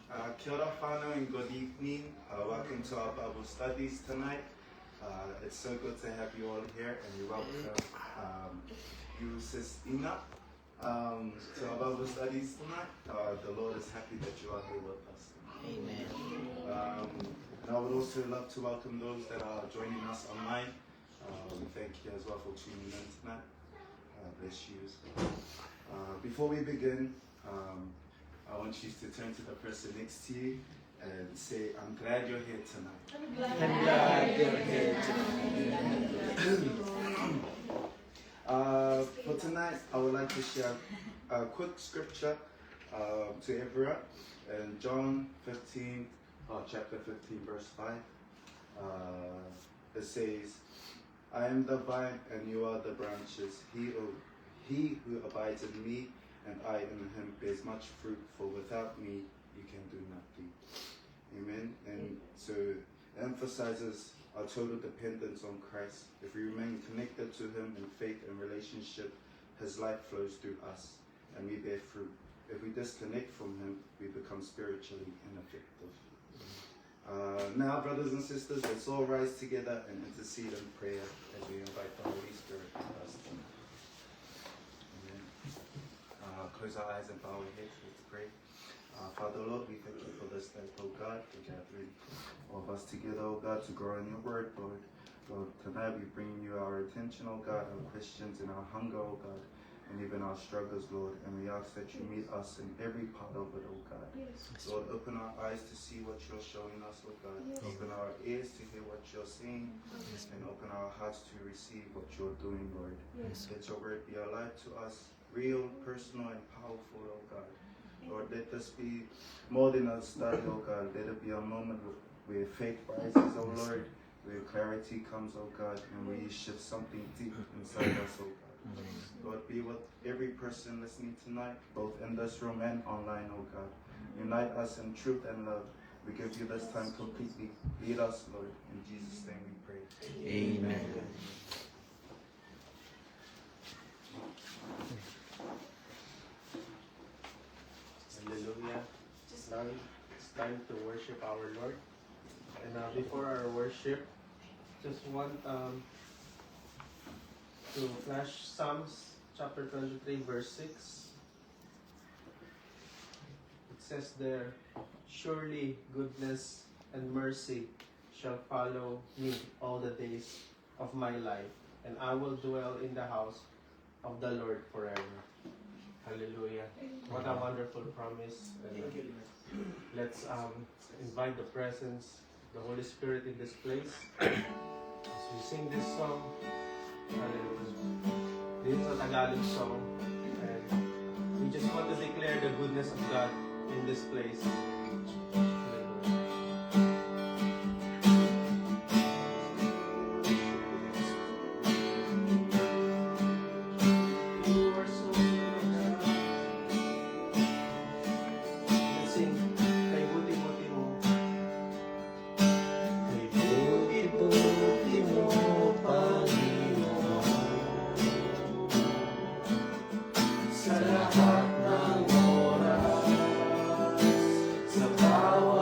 Kia ora whanau and good evening. Welcome to our Bible studies tonight. It's so good to have you all here, and we welcome you, Sis Ina, to our Bible studies tonight. The Lord is happy that you are here with us. Amen. And I would also love to welcome those that are joining us online. We thank you as well for tuning in tonight. Bless you. Before we begin, I want you to turn to the person next to you and say, I'm glad you're here tonight. I'm glad you're here For tonight, I would like to share a quick scripture to everyone. In John 15, chapter 15, verse 5, it says, I am the vine and you are the branches. He who abides in me and I in him bears much fruit, for without me you can do nothing. Amen. And so it emphasizes our total dependence on Christ. If we remain connected to him in faith and relationship, his life flows through us and we bear fruit. If we disconnect from him, we become spiritually ineffective. Now, brothers and sisters, let's all rise together and intercede in prayer as we invite the Holy Spirit with us tonight. Amen. Close our eyes and bow our heads. Let's pray. Father, Lord, we thank you for this night, oh God, for gathering all of us together, oh God, to grow in your word, Lord. Lord, tonight we bring you our attention, oh God, our questions and our hunger, oh God, and even our struggles, Lord, and we ask that you meet us in every part of it, oh God. Yes. Lord, open our eyes to see what you're showing us, oh God. Yes. Open our ears to hear what you're saying, and open our hearts to receive what you're doing, Lord. Yes. Let your word be alive to us, real, personal, and powerful, oh God. Lord, let this be more than a study, oh God. Let it be a moment where faith rises, oh Lord, where clarity comes, oh God, and where you shift something deep inside us, oh God. Lord, be with every person listening tonight, both in this room and online, oh God. Unite us in truth and love. We give you this time completely. Lead us, Lord. In Jesus' name we pray. Amen. Hallelujah. Now it's time to worship our Lord. And before our worship, just want to flash Psalms chapter 23 verse 6. It says there, surely goodness and mercy shall follow me all the days of my life, and I will dwell in the house of the Lord forever. Hallelujah. What a wonderful promise. And let's invite the presence, the Holy Spirit in this place. As we sing this song, hallelujah. This is a Tagalog song, and we just want to declare the goodness of God in this place. Sa lahat ng oras, sa bawat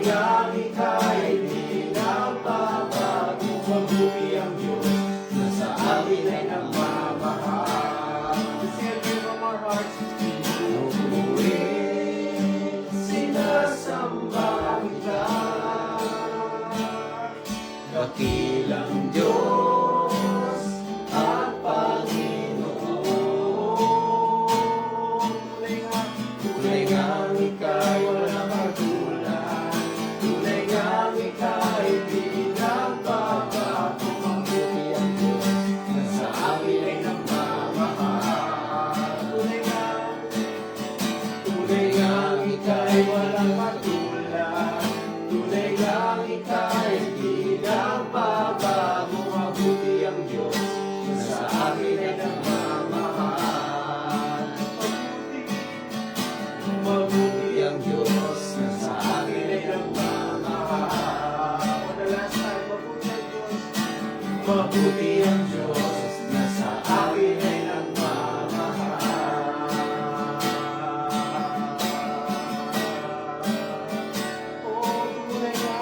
ngang ika'y di nagbabago. Mabuti ang Diyos na sa amin ay nagmamahal. Let's sing it from our hearts. Purihin, sinasamba kita. Dakilang Diyos at Panginoon. Tunay ngang ika'y walang katulad. Tunay ngang ika'y di nagbabago. Mabuti ang Diyos na sa amin ay nagmamahal. Tunay ngang ika'y walang katulad. Tunay ngang ika'y di nagbabago. Mabuti ang Diyos na sa amin ay nagmamahal. Mabuti ang Diyos na sa akin ay nagmamahal. For the last time, mabuti ang Diyos na sa akin ay nagmamahal. Oh, tunay na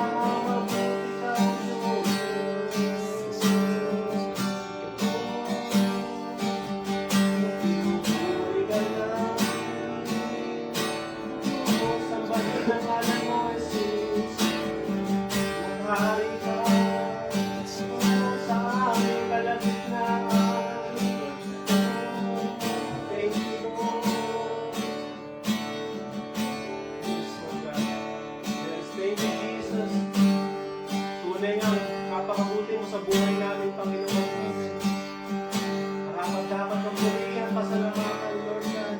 mabuti kang Diyos. Pinupuri ka namin. Sambahin ang ngalan mo, Jesus. Maghari ka sa aming kalagitnaan. Thank you, Lord. Yes, Lord God. Yes, thank you, Jesus. Tunay nga, kapakabuti mo sa buhay namin, Panginoon. Dapat ng purihan, pasalamatan, Lord God.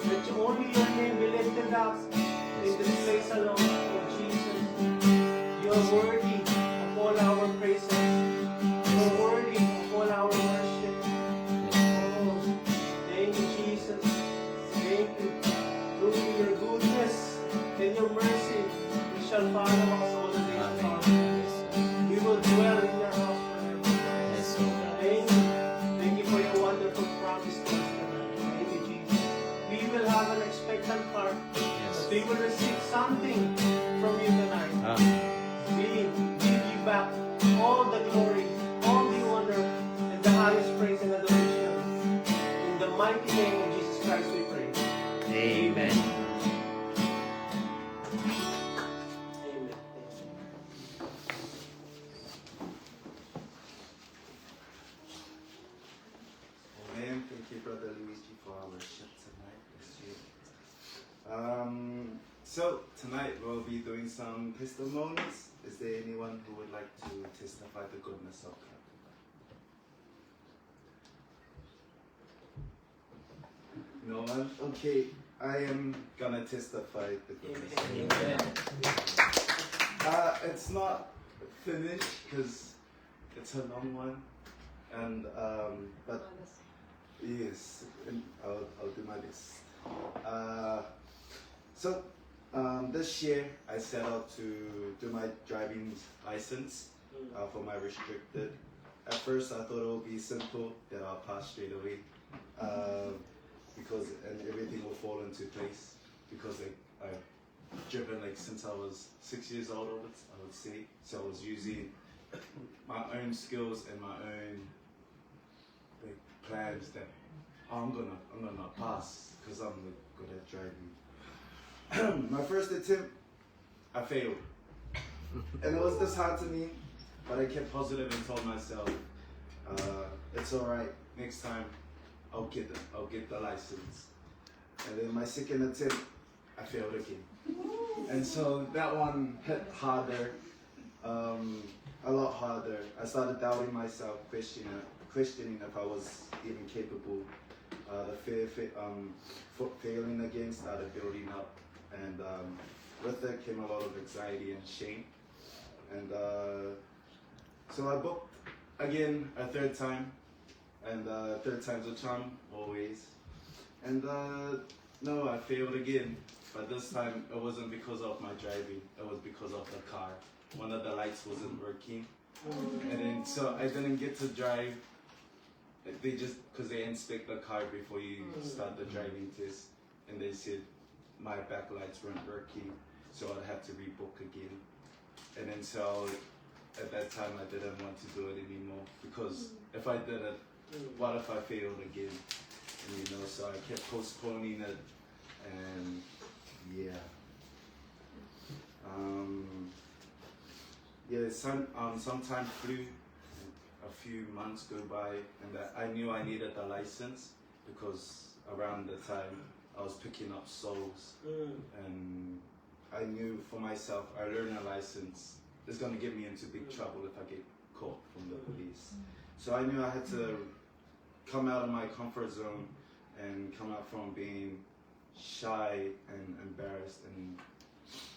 Let you only your name be lifted up in this place alone, Lord Jesus. You are worthy of all our praises. You are worthy of all our worship. Oh, thank you, Jesus. Thank you. Through your goodness and your mercy, we shall follow us all the days of our lives. We will dwell in your house forever. Thank you. Thank you for your wonderful promise to us tonight. Thank you, Jesus. We will have an expectant heart. We will receive something from you tonight. We give you back all the glory, all the honor, and the highest praise and adoration. In the mighty name of Jesus Christ we pray. Amen. Amen. Amen. Thank you, Brother Luigi, for our worship tonight. Bless you. So tonight we'll be doing some testimonies. Is there anyone who would like to testify the goodness of God? No one? Okay, I am gonna testify the goodness of God. It's not finished because it's a long one, and but yes, and I'll do my best. So this year I set out to do my driving license for my restricted. At first I thought it would be simple, that I'll pass straight away, because and everything will fall into place, because I've driven like since I was 6 years old, I would say. So I was using my own skills and my own like plans that I'm gonna pass because I'm like, good at driving. My first attempt, I failed, and it was disheartening to me, but I kept positive and told myself, it's alright. Next time, I'll get the license. And then my second attempt, I failed again, and so that one hit harder, a lot harder. I started doubting myself, questioning if I was even capable. The fear, failing again started building up, and with it came a lot of anxiety and shame. And so I booked again a third time, and third time's a charm always. And no, I failed again, but this time it wasn't because of my driving, it was because of the car. One of the lights wasn't working, and then so I didn't get to drive. They just, because they inspect the car before you start the driving test, and they said my backlights weren't working. so I'd have to rebook again. And then so at that time I didn't want to do it anymore because if I did it, what if I failed again? And, you know, so I kept postponing it, and yeah. Some time flew, a few months go by, and I knew I needed a license because around the time I was picking up souls, and I knew for myself, I learned a license is going to get me into big trouble if I get caught from the police. So I knew I had to come out of my comfort zone and come out from being shy and embarrassed and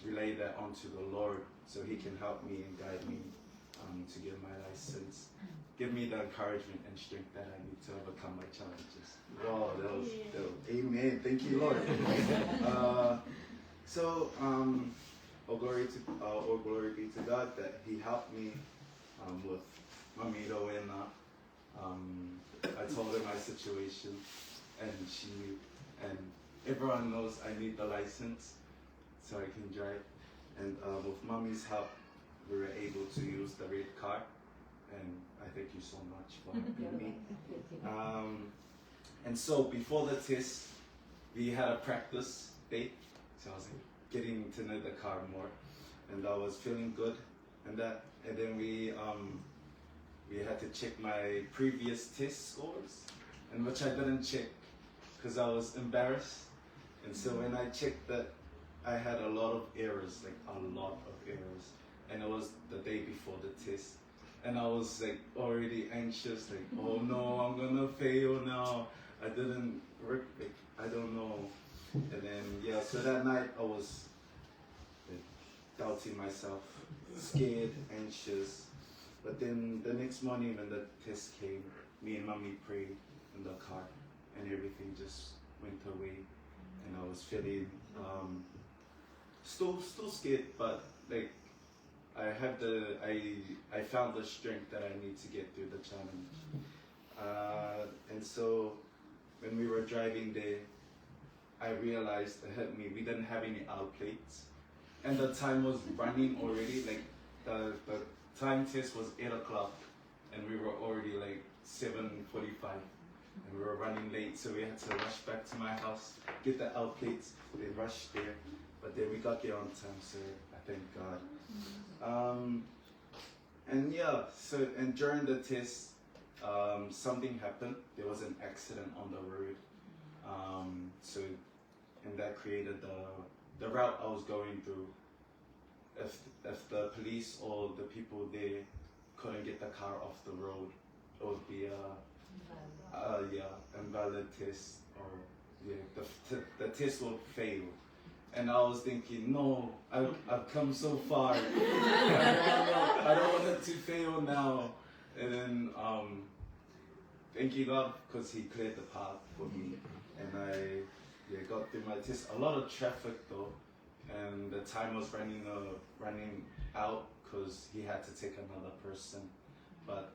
relay that onto the Lord so He can help me and guide me to get my license. Give me the encouragement and strength that I need to overcome my challenges. Wow, that was amen. Thank you, Lord. All glory be to God that He helped me with Mami Rowena. I told her my situation, and she knew. And everyone knows I need the license so I can drive. And with Mommy's help, we were able to use the red car. And I thank you so much for helping me. And so before the test, we had a practice date. So I was getting to know the car more, and I was feeling good. And then we had to check my previous test scores, and which I didn't check because I was embarrassed. And so when I checked that, I had a lot of errors, like a lot of errors. And it was the day before the test. And I was like already anxious, like, oh no, I'm gonna fail now. I didn't work, like, I don't know. And then, yeah, so that night I was like, doubting myself, scared, anxious. But then the next morning when the test came, me and Mommy prayed in the car, and everything just went away. And I was feeling still scared, but like I found the strength that I need to get through the challenge. And so when we were driving there, I realized it hit me. We didn't have any out plates, and the time was running already. Like the time test was 8 o'clock, and we were already like 7:45, and we were running late. So we had to rush back to my house, get the out plates. They rushed there, but then we got there on time. So I thank God. And yeah, and during the test, something happened. There was an accident on the road. And that created the route I was going through. If the police or the people there couldn't get the car off the road, it would be invalid test, or the test will fail. And I was thinking, no, I've come so far. I don't want it to fail now. And then thank you God, because He cleared the path for me, and I got through my test. A lot of traffic though, and the time was running out because he had to take another person. But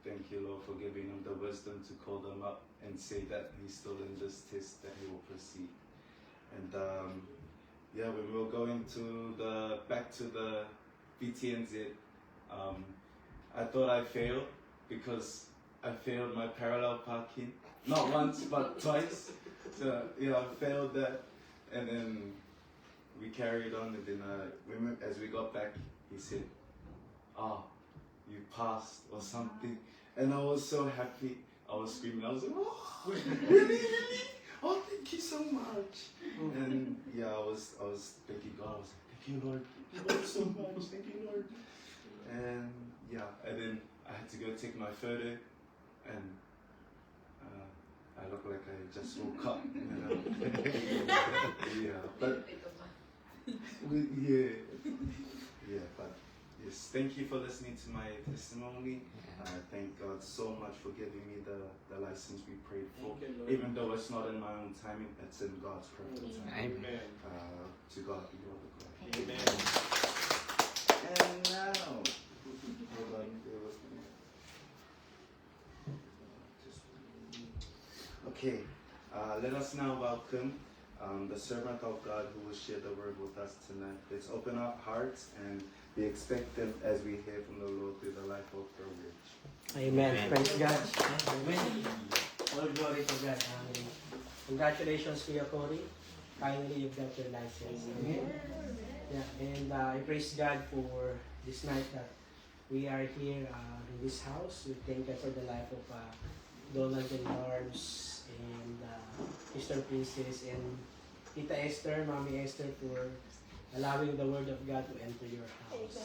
thank you, Lord, for giving him the wisdom to call them up and say that he's still in this test, that he will proceed. And when we were going back to the VTNZ, I thought I failed because I failed my parallel parking. Not once, but twice. So, I failed that. And then we carried on, and then as we got back, he said, you passed or something. And I was so happy. I was screaming. I was like, oh, really? Oh, thank you so much. And I was thanking God. I was like, thank you, Lord. Thank you so much. Thank you, Lord. And and then I had to go take my photo, and I look like I just woke up, but but yes, thank you for listening to my testimony. Thank God so much for giving me the license we prayed for. Even though it's not in my own timing, it's in God's perfect timing. Amen. To God be all the glory. Amen. And now, hold on, bear with me. Okay, let us now welcome the servant of God who will share the word with us tonight. Let's open our hearts and be expectant as we hear from the Lord through the life of Bro Rich. Amen. Amen. Praise God. Amen. All glory to God. Amen. Congratulations, Kuya Cory. Finally, you've got your license. Amen. Yeah, and I praise God for this night that we are here in this house. We thank God for the life of Donald and Larbs and Sister Princess and Tita Esther, Mommy Esther for allowing the Word of God to enter your house.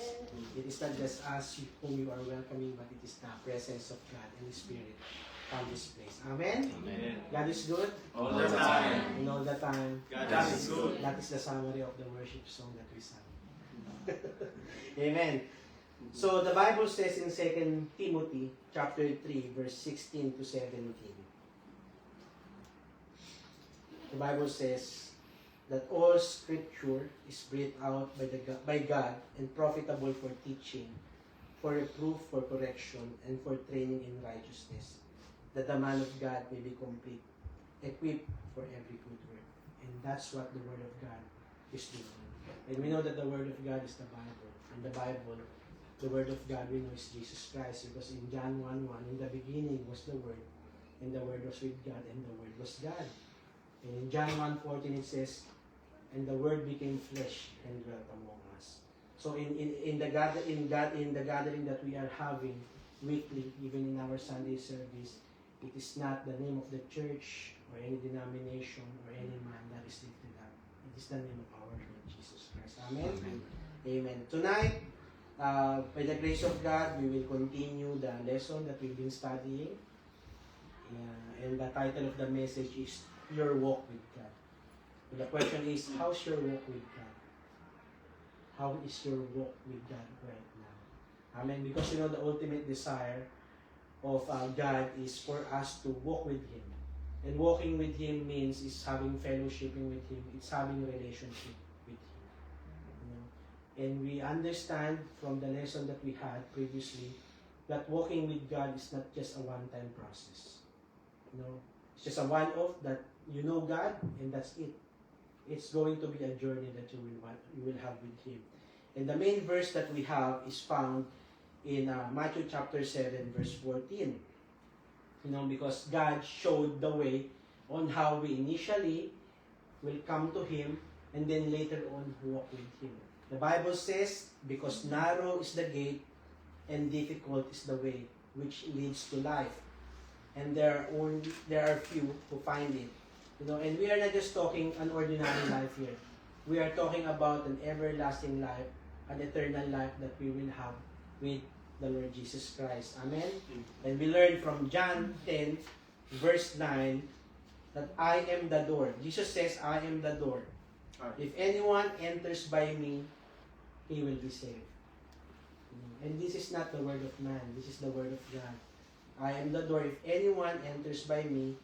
It is not just us whom you are welcoming, but it is the presence of God and the Spirit from this place. Amen? Amen. God is good. All the time. And all the time. God is good. That is the summary of the worship song that we sang. Amen. So the Bible says in 2 Timothy chapter 3 verse 16 to 17. The Bible says that all scripture is breathed out by God and profitable for teaching, for reproof, for correction, and for training in righteousness, that the man of God may be complete, equipped for every good work. And that's what the Word of God is doing. And we know that the Word of God is the Bible. And the Bible, the Word of God, we know is Jesus Christ. Because in John 1:1, in the beginning was the Word, and the Word was with God, and the Word was God. And in John 1:14 it says, and the Word became flesh and dwelt among us. So in the gathering that we are having weekly, even in our Sunday service, it is not the name of the church or any denomination or any man that is lifted up. It is the name of our Lord Jesus Christ. Amen? Amen. Amen. Tonight, by the grace of God, we will continue the lesson that we've been studying. And the title of the message is Your Walk with God. And the question is, how's your walk with God? How is your walk with God right now? Amen. Because you know the ultimate desire of God is for us to walk with Him. And walking with Him means is having fellowshipping with Him. It's having a relationship with Him. You know? And we understand from the lesson that we had previously that walking with God is not just a one-time process. You know, it's just a one-off that you know God and that's it. It's going to be a journey that you will have with Him. And the main verse that we have is found in Matthew chapter 7 verse 14. You know, because God showed the way on how we initially will come to Him and then later on walk with Him. The Bible says, because narrow is the gate and difficult is the way which leads to life. And there are few who find it. You know, and we are not just talking an ordinary life here. We are talking about an everlasting life, an eternal life that we will have with the Lord Jesus Christ. Amen? And we learn from John 10, verse 9, that I am the door. Jesus says, I am the door. If anyone enters by me, he will be saved. And this is not the word of man. This is the word of God. I am the door. If anyone enters by me,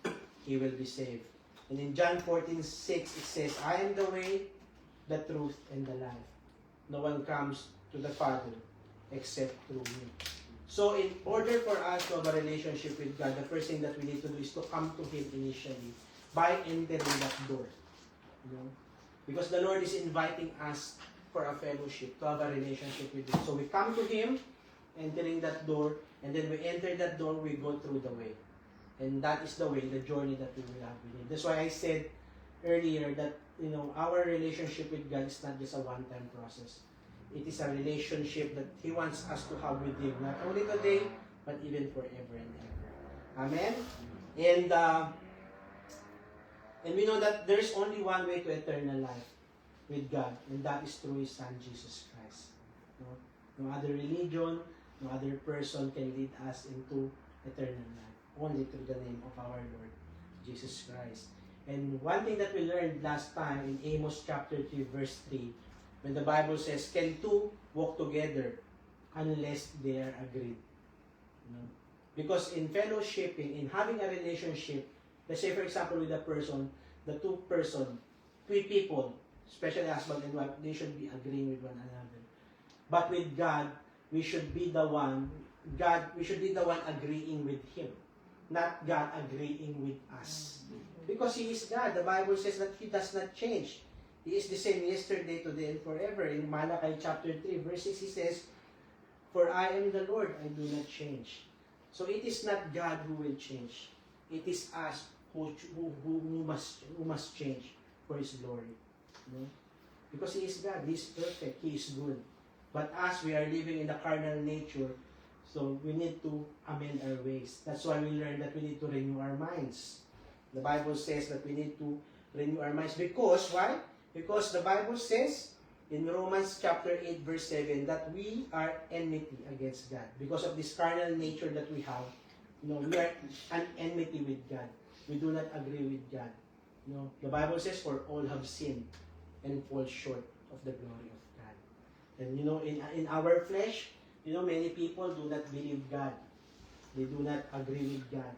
he will be saved. And in John 14:6, it says, I am the way, the truth, and the life. No one comes to the Father except through me. So in order for us to have a relationship with God, the first thing that we need to do is to come to Him initially by entering that door. You know? Because the Lord is inviting us for a fellowship, to have a relationship with Him. So we come to Him, entering that door, and then we enter that door, we go through the way. And that is the way, the journey that we will have with Him. That's why I said earlier that, you know, our relationship with God is not just a one-time process. It is a relationship that He wants us to have with Him, not only today, but even forever and ever. Amen? And we know that there is only one way to eternal life with God, and that is through His Son, Jesus Christ. No other religion, no other person can lead us into eternal life. Only through the name of our Lord Jesus Christ. And one thing that we learned last time in Amos chapter 3 verse 3, when the Bible says, can two walk together unless they are agreed? You know? Because in fellowshipping, in having a relationship, let's say for example with a person, the two people, especially husband and wife, they should be agreeing with one another. But with God, we should be the one agreeing with Him. Not God agreeing with us. Because He is God. The Bible says that He does not change. He is the same yesterday, today, and forever. In Malachi chapter 3, verse 6, He says, "For I am the Lord, I do not change." So it is not God who will change. It is us who must change for His glory. You know? Because He is God. He is perfect. He is good. But us, we are living in the carnal nature. So we need to amend our ways. That's why we learn that we need to renew our minds. The Bible says that we need to renew our minds. Because, why? Because the Bible says in Romans chapter 8 verse 7 that we are enmity against God. Because of this carnal nature that we have, we are an enmity with God. We do not agree with God. The Bible says, "For all have sinned and fall short of the glory of God." And in our flesh, many people do not believe God. They do not agree with God.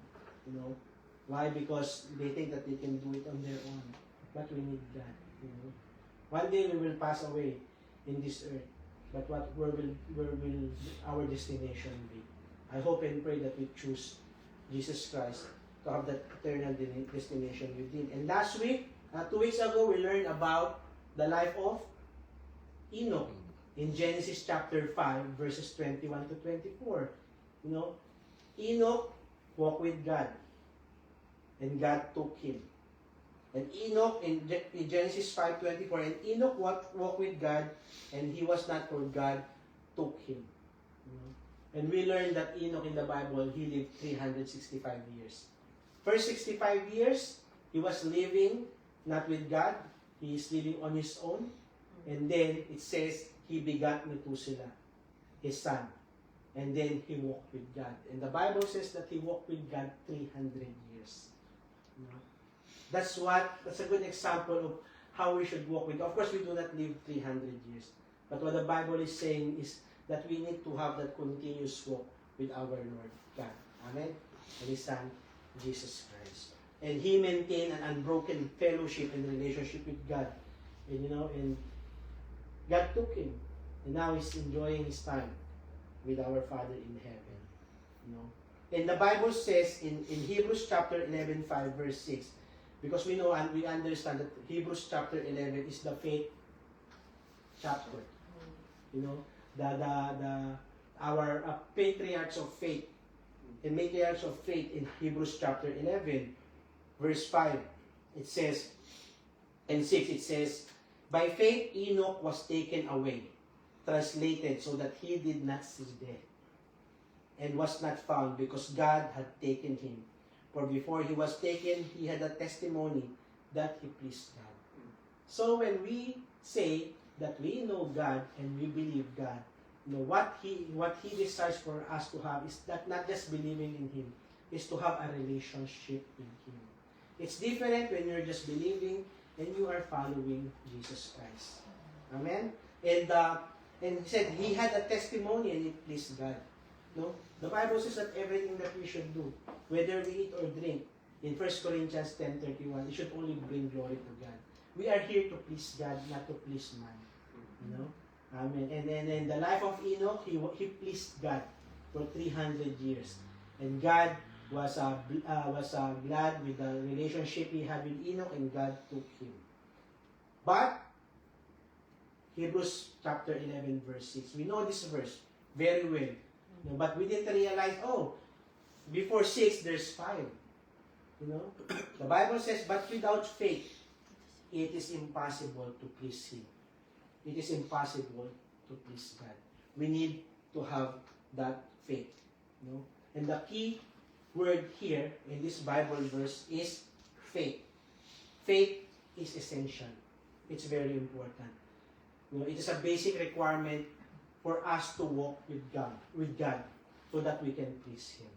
Why? Because they think that they can do it on their own. But we need God. One day we will pass away in this earth. But where will our destination be? I hope and pray that we choose Jesus Christ to have that eternal destination with Him. And last week, 2 weeks ago, we learned about the life of Enoch in Genesis chapter 5, verses 21 to 24. Enoch walked with God, and God took him. And Enoch, in Genesis 5:24, and Enoch walked with God, and he was not, for God took him. And we learned that Enoch in the Bible, he lived 365 years. First 65 years, he was living not with God, he is living on his own. And then it says, he begat Methuselah, his son. And then he walked with God. And the Bible says that he walked with God 300 years. That's a good example of how we should walk with God. Of course, we do not live 300 years. But what the Bible is saying is that we need to have that continuous walk with our Lord God. Amen? And His Son, Jesus Christ. And He maintained an unbroken fellowship and relationship with God. And God took him. And now he's enjoying his time with our Father in heaven. And the Bible says in Hebrews chapter 11, 5, verse 6, because we know and we understand that Hebrews chapter 11 is the faith chapter. Our patriarchs of faith and matriarchs of faith in Hebrews chapter 11, verse 5, it says, and 6, it says, "By faith Enoch was taken away," translated, "so that he did not see death, and was not found, because God had taken him. For before he was taken, he had a testimony that he pleased God." So when we say that we know God and we believe God, what He desires for us to have is that not just believing in Him, is to have a relationship with Him. It's different when you're just believing and you are following Jesus Christ. Amen? And he said he had a testimony and it pleased God. The Bible says that everything that we should do, whether we eat or drink, in 1 Corinthians 10:31, it should only bring glory to God. We are here to please God, not to please man. Amen. And then the life of Enoch, he pleased God for 300 years. And God was glad with the relationship he had with Enoch, and God took him. But Hebrews chapter 11 verse 6, we know this verse very well. But we didn't realize, before 6 there's 5. The Bible says, "But without faith it is impossible to please Him." It is impossible to please God. We need to have that faith. And the key word here in this Bible verse is faith. Faith is essential. It's very important. It is a basic requirement for us to walk with God, so that we can please Him.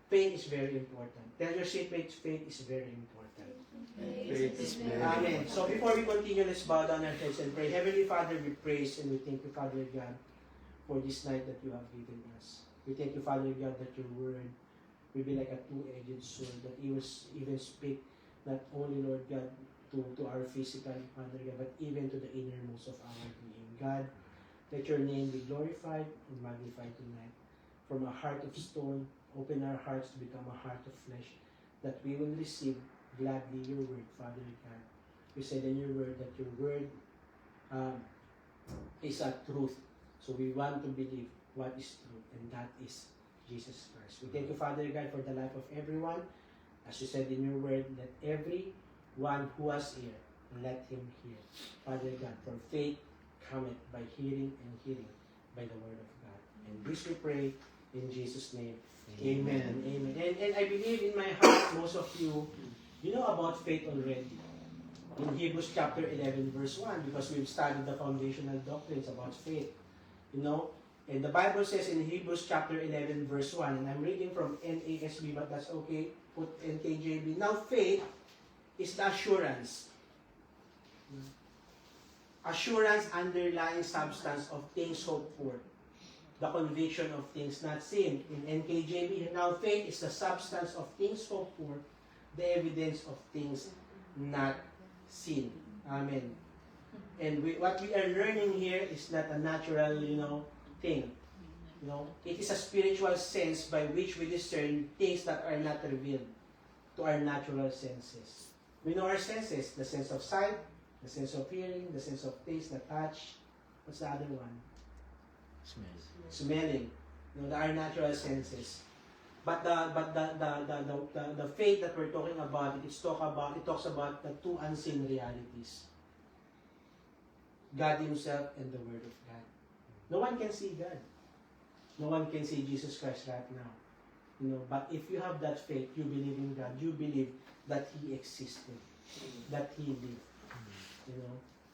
Faith is very important. Tell your seatmates, faith is very important. Faith is very Amen. So before we continue, let's bow down our heads and pray. Heavenly Father, we praise and we thank you, Father God, for this night that you have given us. We thank you, Father God, that your word will be like a two-edged sword, that you will even speak not only, Lord God, to our physical, Father God, but even to the innermost of our being. God, let your name be glorified and magnified tonight. From a heart of stone, open our hearts to become a heart of flesh, that we will receive gladly your word, Father God. You said in your word that your word is a truth. So we want to believe what is truth, and that is Jesus Christ. We thank you, Father God, for the life of everyone. As you said in your word, let everyone who has ear, let him hear. Father God, for faith cometh by hearing, and hearing by the word of God. And this we pray in Jesus' name. Amen and amen. And I believe in my heart, most of you know about faith already. In Hebrews chapter 11, verse 1, because we've studied the foundational doctrines about faith. You know, and the Bible says in Hebrews chapter 11, verse 1, and I'm reading from NASB, but that's okay, put NKJV. Now faith is the assurance. Assurance underlying substance of things hoped for. The conviction of things not seen. In NKJV, now faith is the substance of things hoped for, the evidence of things not seen. Amen. And what we are learning here is not a natural, thing. It is a spiritual sense by which we discern things that are not revealed to our natural senses. We know our senses, the sense of sight, the sense of hearing, the sense of taste, the touch. What's the other one? Smelling. Our natural senses. But the faith that we're talking about, it talks about the two unseen realities. God Himself and the Word of God. No one can see God. No one can see Jesus Christ right now. But if you have that faith, you believe in God, you believe that He existed, that He lived.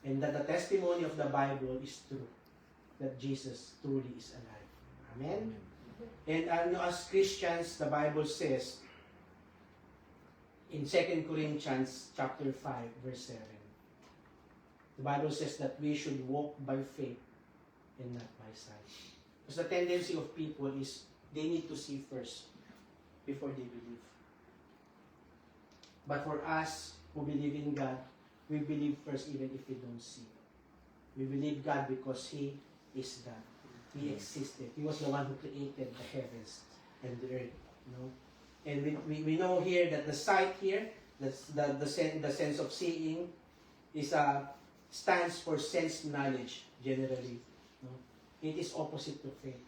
And that the testimony of the Bible is true, that Jesus truly is alive. Amen? And as Christians, the Bible says in 2 Corinthians chapter 5, verse 7, the Bible says that we should walk by faith and not by sight. Because the tendency of people is they need to see first before they believe. But for us who believe in God, we believe first even if we don't see. We believe God because He is God. He existed. He was the one who created the heavens and the earth. And we know here that the sight here, the sense of seeing, stands for sense knowledge generally. It is opposite to faith.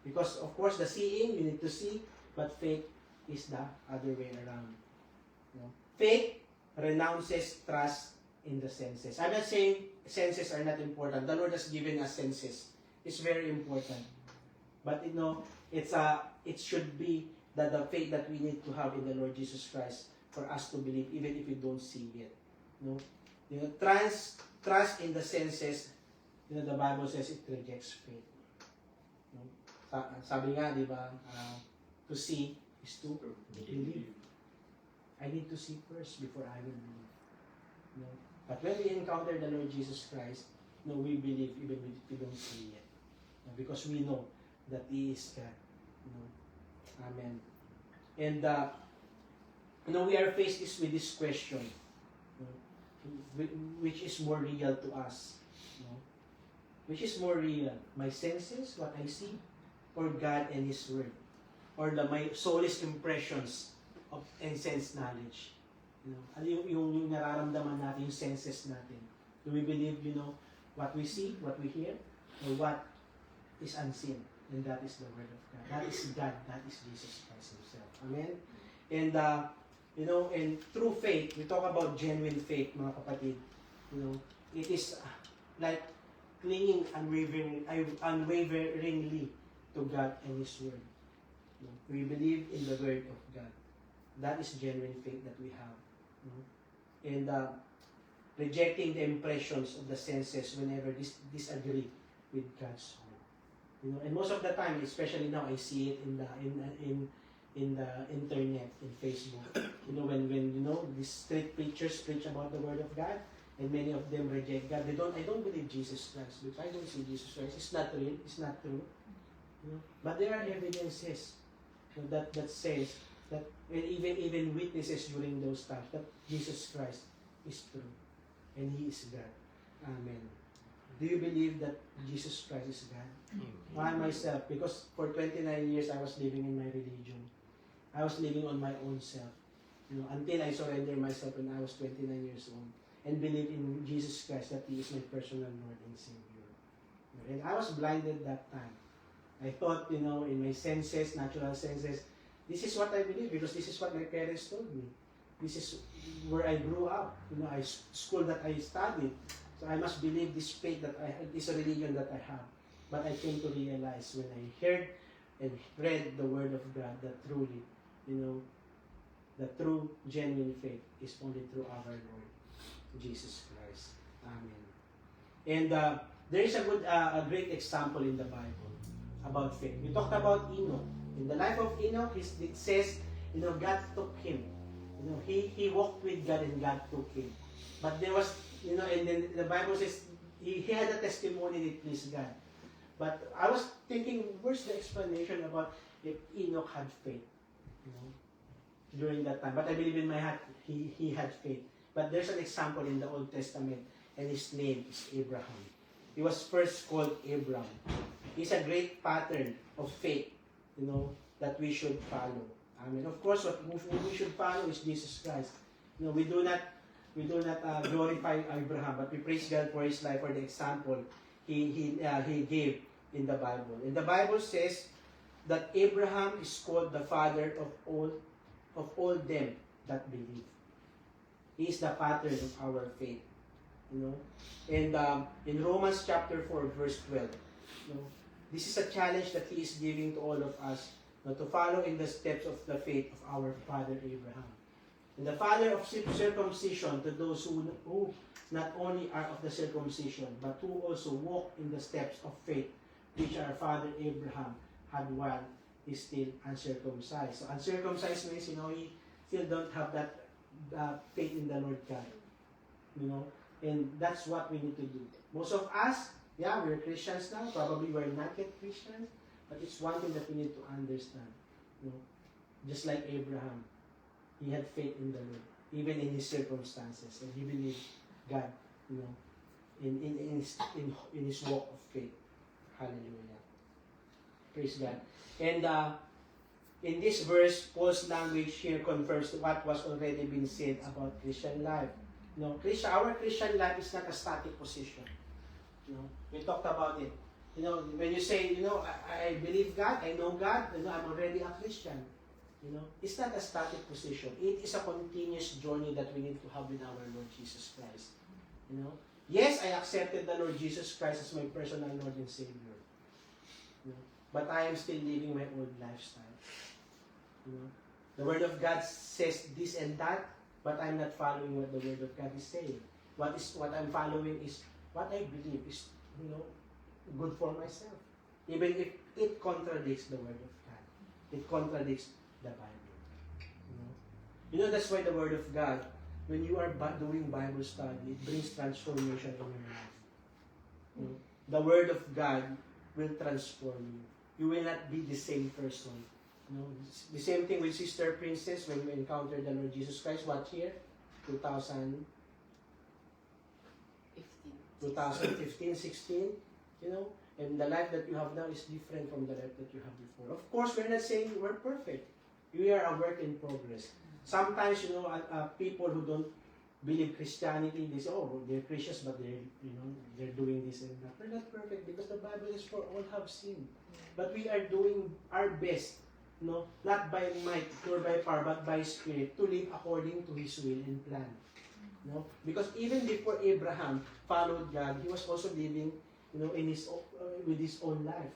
Because of course the seeing, you need to see, but faith is the other way around. Faith renounces trust in the senses. I'm not saying senses are not important. The Lord has given us senses. It's very important. But it should be that the faith that we need to have in the Lord Jesus Christ for us to believe even if we don't see it. Trust in the senses, the Bible says it rejects faith. Sabi nga, di ba, to see is to believe. I need to see first before I will believe. But when we encounter the Lord Jesus Christ, we believe even if we don't see it. Because we know that He is God. Amen. And we are faced with this question, which is more real to us. Which is more real? My senses, what I see, or God and His Word? Or my soulless impressions and sense knowledge? Yung nararamdaman natin, yung senses natin. Do we believe, what we see, what we hear, or what is unseen? And that is the Word of God. That is God. That is Jesus Christ Himself. Amen? And, and through faith, we talk about genuine faith, mga kapatid. It is like clinging unwaveringly to God and His Word. We believe in the Word of God. That is genuine faith that we have. And rejecting the impressions of the senses whenever disagree with God's Word. And most of the time, especially now, I see it in the internet, in Facebook. When these street preachers preach about the Word of God, and many of them reject God. I don't believe Jesus Christ. Because I don't see Jesus Christ. It's not real. It's not true. But there are evidences that says that even witnesses during those times that Jesus Christ is true and He is God. Amen. Do you believe that Jesus Christ is God? I myself, because for 29 years I was living in my religion. I was living on my own self. until I surrendered myself when I was 29 years old and believe in Jesus Christ that He is my personal Lord and Savior. And I was blinded that time. I thought, in my senses, natural senses, this is what I believe because this is what my parents told me. This is where I grew up. School that I studied. So I must believe this faith that I have, this religion that I have. But I came to realize when I heard and read the Word of God that truly, the true, genuine faith is only through our Lord Jesus Christ. Amen. And there is a great example in the Bible about faith. We talked about Enoch. In the life of Enoch, it says, God took him. He walked with God and God took him. But there was, and then the Bible says he had a testimony that pleased God. But I was thinking, where's the explanation about if Enoch had faith, during that time? But I believe in my heart he had faith. But there's an example in the Old Testament, and his name is Abraham. He was first called Abram. He's a great pattern of faith, that we should follow. Amen. Of course, what we should follow is Jesus Christ. We do not glorify Abraham, but we praise God for his life, for the example he gave in the Bible. And the Bible says that Abraham is called the father of all them that believe. He is the pattern of our faith. And in Romans chapter 4, verse 12, this is a challenge that he is giving to all of us, to follow in the steps of the faith of our father Abraham. And the father of circumcision to those who not only are of the circumcision, but who also walk in the steps of faith, which our father Abraham had while he's still uncircumcised. So uncircumcised means, he still don't have that faith in the Lord God. And that's what we need to do. Most of us, we're Christians now. Probably we're not yet Christians. But it's one thing that we need to understand. Just like Abraham, he had faith in the Lord, even in his circumstances. And he believed God, in his walk of faith. Hallelujah. Praise God. And in this verse, Paul's language here confirms what was already been said about Christian life. Our Christian life is not a static position. We talked about it. When you say, I believe God, I know God, I'm already a Christian. It's not a static position. It is a continuous journey that we need to have with our Lord Jesus Christ. Yes, I accepted the Lord Jesus Christ as my personal Lord and Savior. But I am still living my old lifestyle. The Word of God says this and that, but I'm not following what the Word of God is saying. What I'm following is what I believe is, good for myself. Even if it contradicts the Word of God. It contradicts the Bible. That's why the Word of God, when you are doing Bible study, it brings transformation in your life. The Word of God will transform you. You will not be the same person. The same thing with Sister Princess when we encountered the Lord Jesus Christ. What year? 2015, 16. And the life that you have now is different from the life that you have before. Of course, we're not saying we're perfect. We are a work in progress. Sometimes, people who don't believe Christianity, they say, they're Christians, but they're doing this and that. We're not perfect because the Bible is for all have sinned. But we are doing our best, not by might nor by power, but by Spirit, to live according to His will and plan. Because even before Abraham followed God, he was also living, with his own life.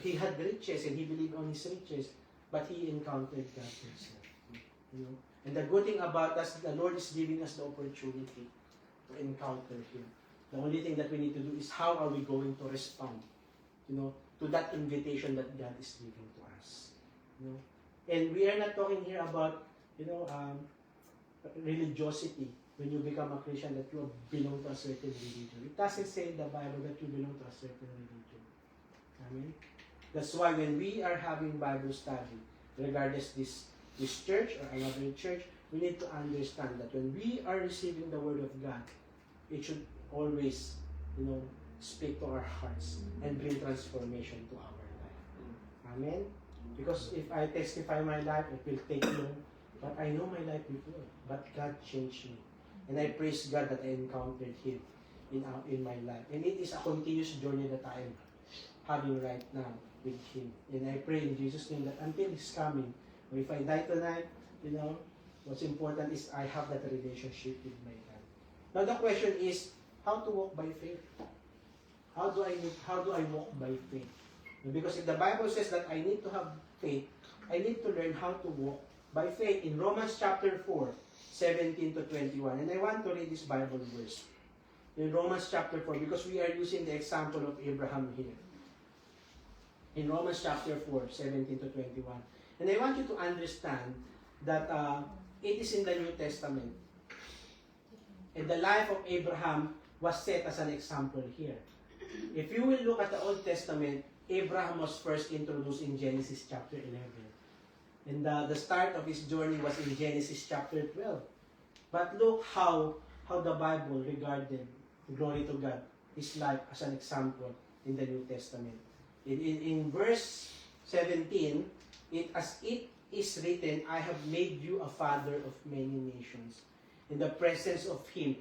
He had riches and he believed on his riches, but he encountered God himself. And the good thing about us, the Lord is giving us the opportunity to encounter Him. The only thing that we need to do is how are we going to respond, to that invitation that God is giving to us. And we are not talking here about, religiosity. When you become a Christian, that you belong to a certain religion. It doesn't say in the Bible that you belong to a certain religion. Amen? That's why when we are having Bible study, regardless this church or another church, we need to understand that when we are receiving the Word of God, it should always, speak to our hearts and bring transformation to our life. Amen? Because if I testify my life, it will take long. But I know my life before. But God changed me. And I praise God that I encountered Him in my life. And it is a continuous journey that I am having right now with Him. And I pray in Jesus' name that until His coming, or if I die tonight, what's important is I have that relationship with my God. Now the question is, how to walk by faith? How do I walk by faith? Because if the Bible says that I need to have faith, I need to learn how to walk by faith in Romans chapter 4, 17 to 21. And I want to read this Bible verse. In Romans chapter 4, because we are using the example of Abraham here. In Romans chapter 4, 17 to 21. And I want you to understand that it is in the New Testament. And the life of Abraham was set as an example here. If you will look at the Old Testament, Abraham was first introduced in Genesis chapter 11. And the start of his journey was in Genesis chapter 12. But look how the Bible regarded, glory to God, his life as an example in the New Testament. In verse 17, as it is written, I have made you a father of many nations, in the presence of him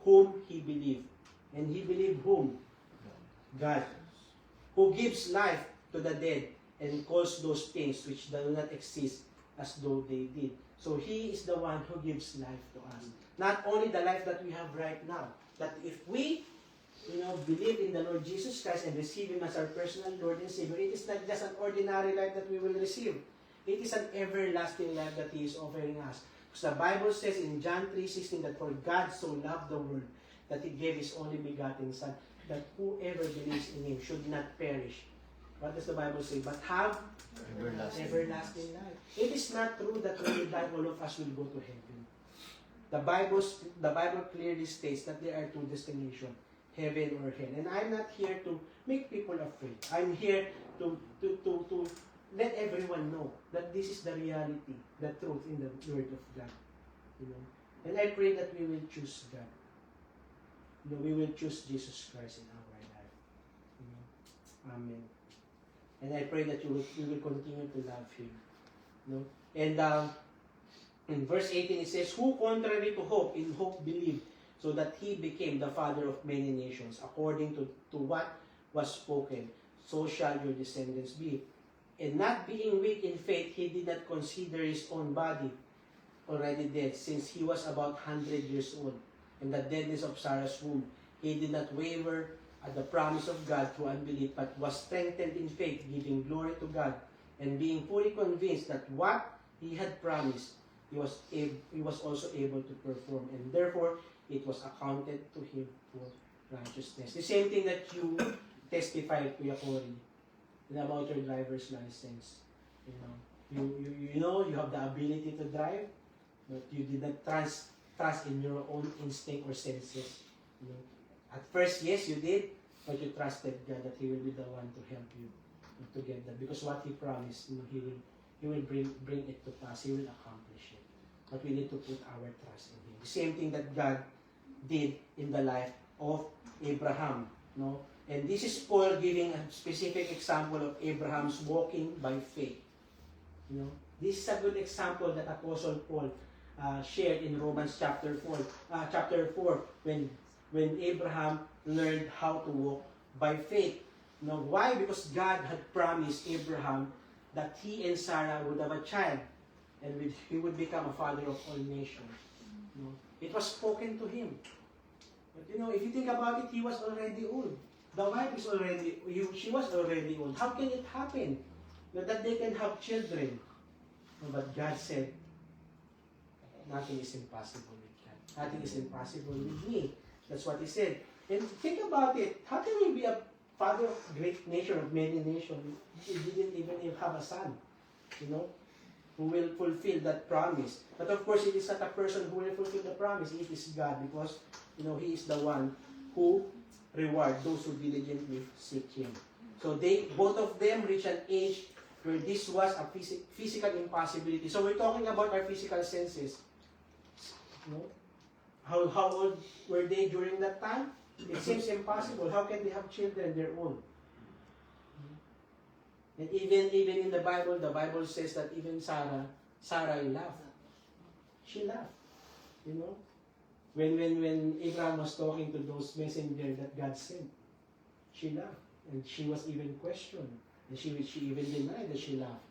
whom he believed. And he believed whom? God. Who gives life to the dead and calls those things which do not exist as though they did. So He is the one who gives life to us. Not only the life that we have right now, that if we believe in the Lord Jesus Christ and receive Him as our personal Lord and Savior, it is not just an ordinary life that we will receive. It is an everlasting life that He is offering us. Because the Bible says in John 3:16 that for God so loved the world that He gave His only begotten Son, that whoever believes in Him should not perish. What does the Bible say? But have everlasting life. It is not true that when we die, all of us will go to heaven. The Bible clearly states that there are two destinations, heaven or hell. And I'm not here to make people afraid. I'm here to let everyone know that this is the reality, the truth in the Word of God. And I pray that we will choose God. We will choose Jesus Christ in our life. Amen. And I pray that we will continue to love Him. And in verse 18 it says, who contrary to hope, in hope believed, so that he became the father of many nations, according to what was spoken, so shall your descendants be. And not being weak in faith, he did not consider his own body already dead, since he was about 100 years old. And the deadness of Sarah's womb, he did not waver at the promise of God through unbelief, but was strengthened in faith, giving glory to God, and being fully convinced that what he had promised, he was also able to perform, and therefore it was accounted to him for righteousness. The same thing that you testified, Kuya Cory, about your driver's license. You have the ability to drive, but you did not trust in your own instinct or senses. At first, yes, you did, but you trusted God that He will be the one to help you to get that. Because what He promised, He will bring it to pass. He will accomplish it. But we need to put our trust in Him. The same thing that God did in the life of Abraham. And this is Paul giving a specific example of Abraham's walking by faith. This is a good example that Apostle Paul shared in Romans chapter 4, when Abraham learned how to walk by faith. Why? Because God had promised Abraham that he and Sarah would have a child, and he would become a father of all nations. It was spoken to him. But if you think about it, he was already old. The wife she was already old. How can it happen that they can have children? But God said, nothing is impossible with God. Nothing is impossible with me. That's what He said. And think about it. How can we be a father of a great nation, of many nations, if we didn't even have a son, who will fulfill that promise? But of course, it is not a person who will fulfill the promise. It is God, because, He is the one who rewards those who diligently seek Him. So both of them reached an age where this was a physical impossibility. So we're talking about our physical senses. How old were they during that time? It seems impossible. How can they have children? They're old. And even in the Bible says that even Sarah laughed. she laughed. You know, when Abraham was talking to those messengers that God sent, she laughed, and she was even questioned, and she even denied that she laughed.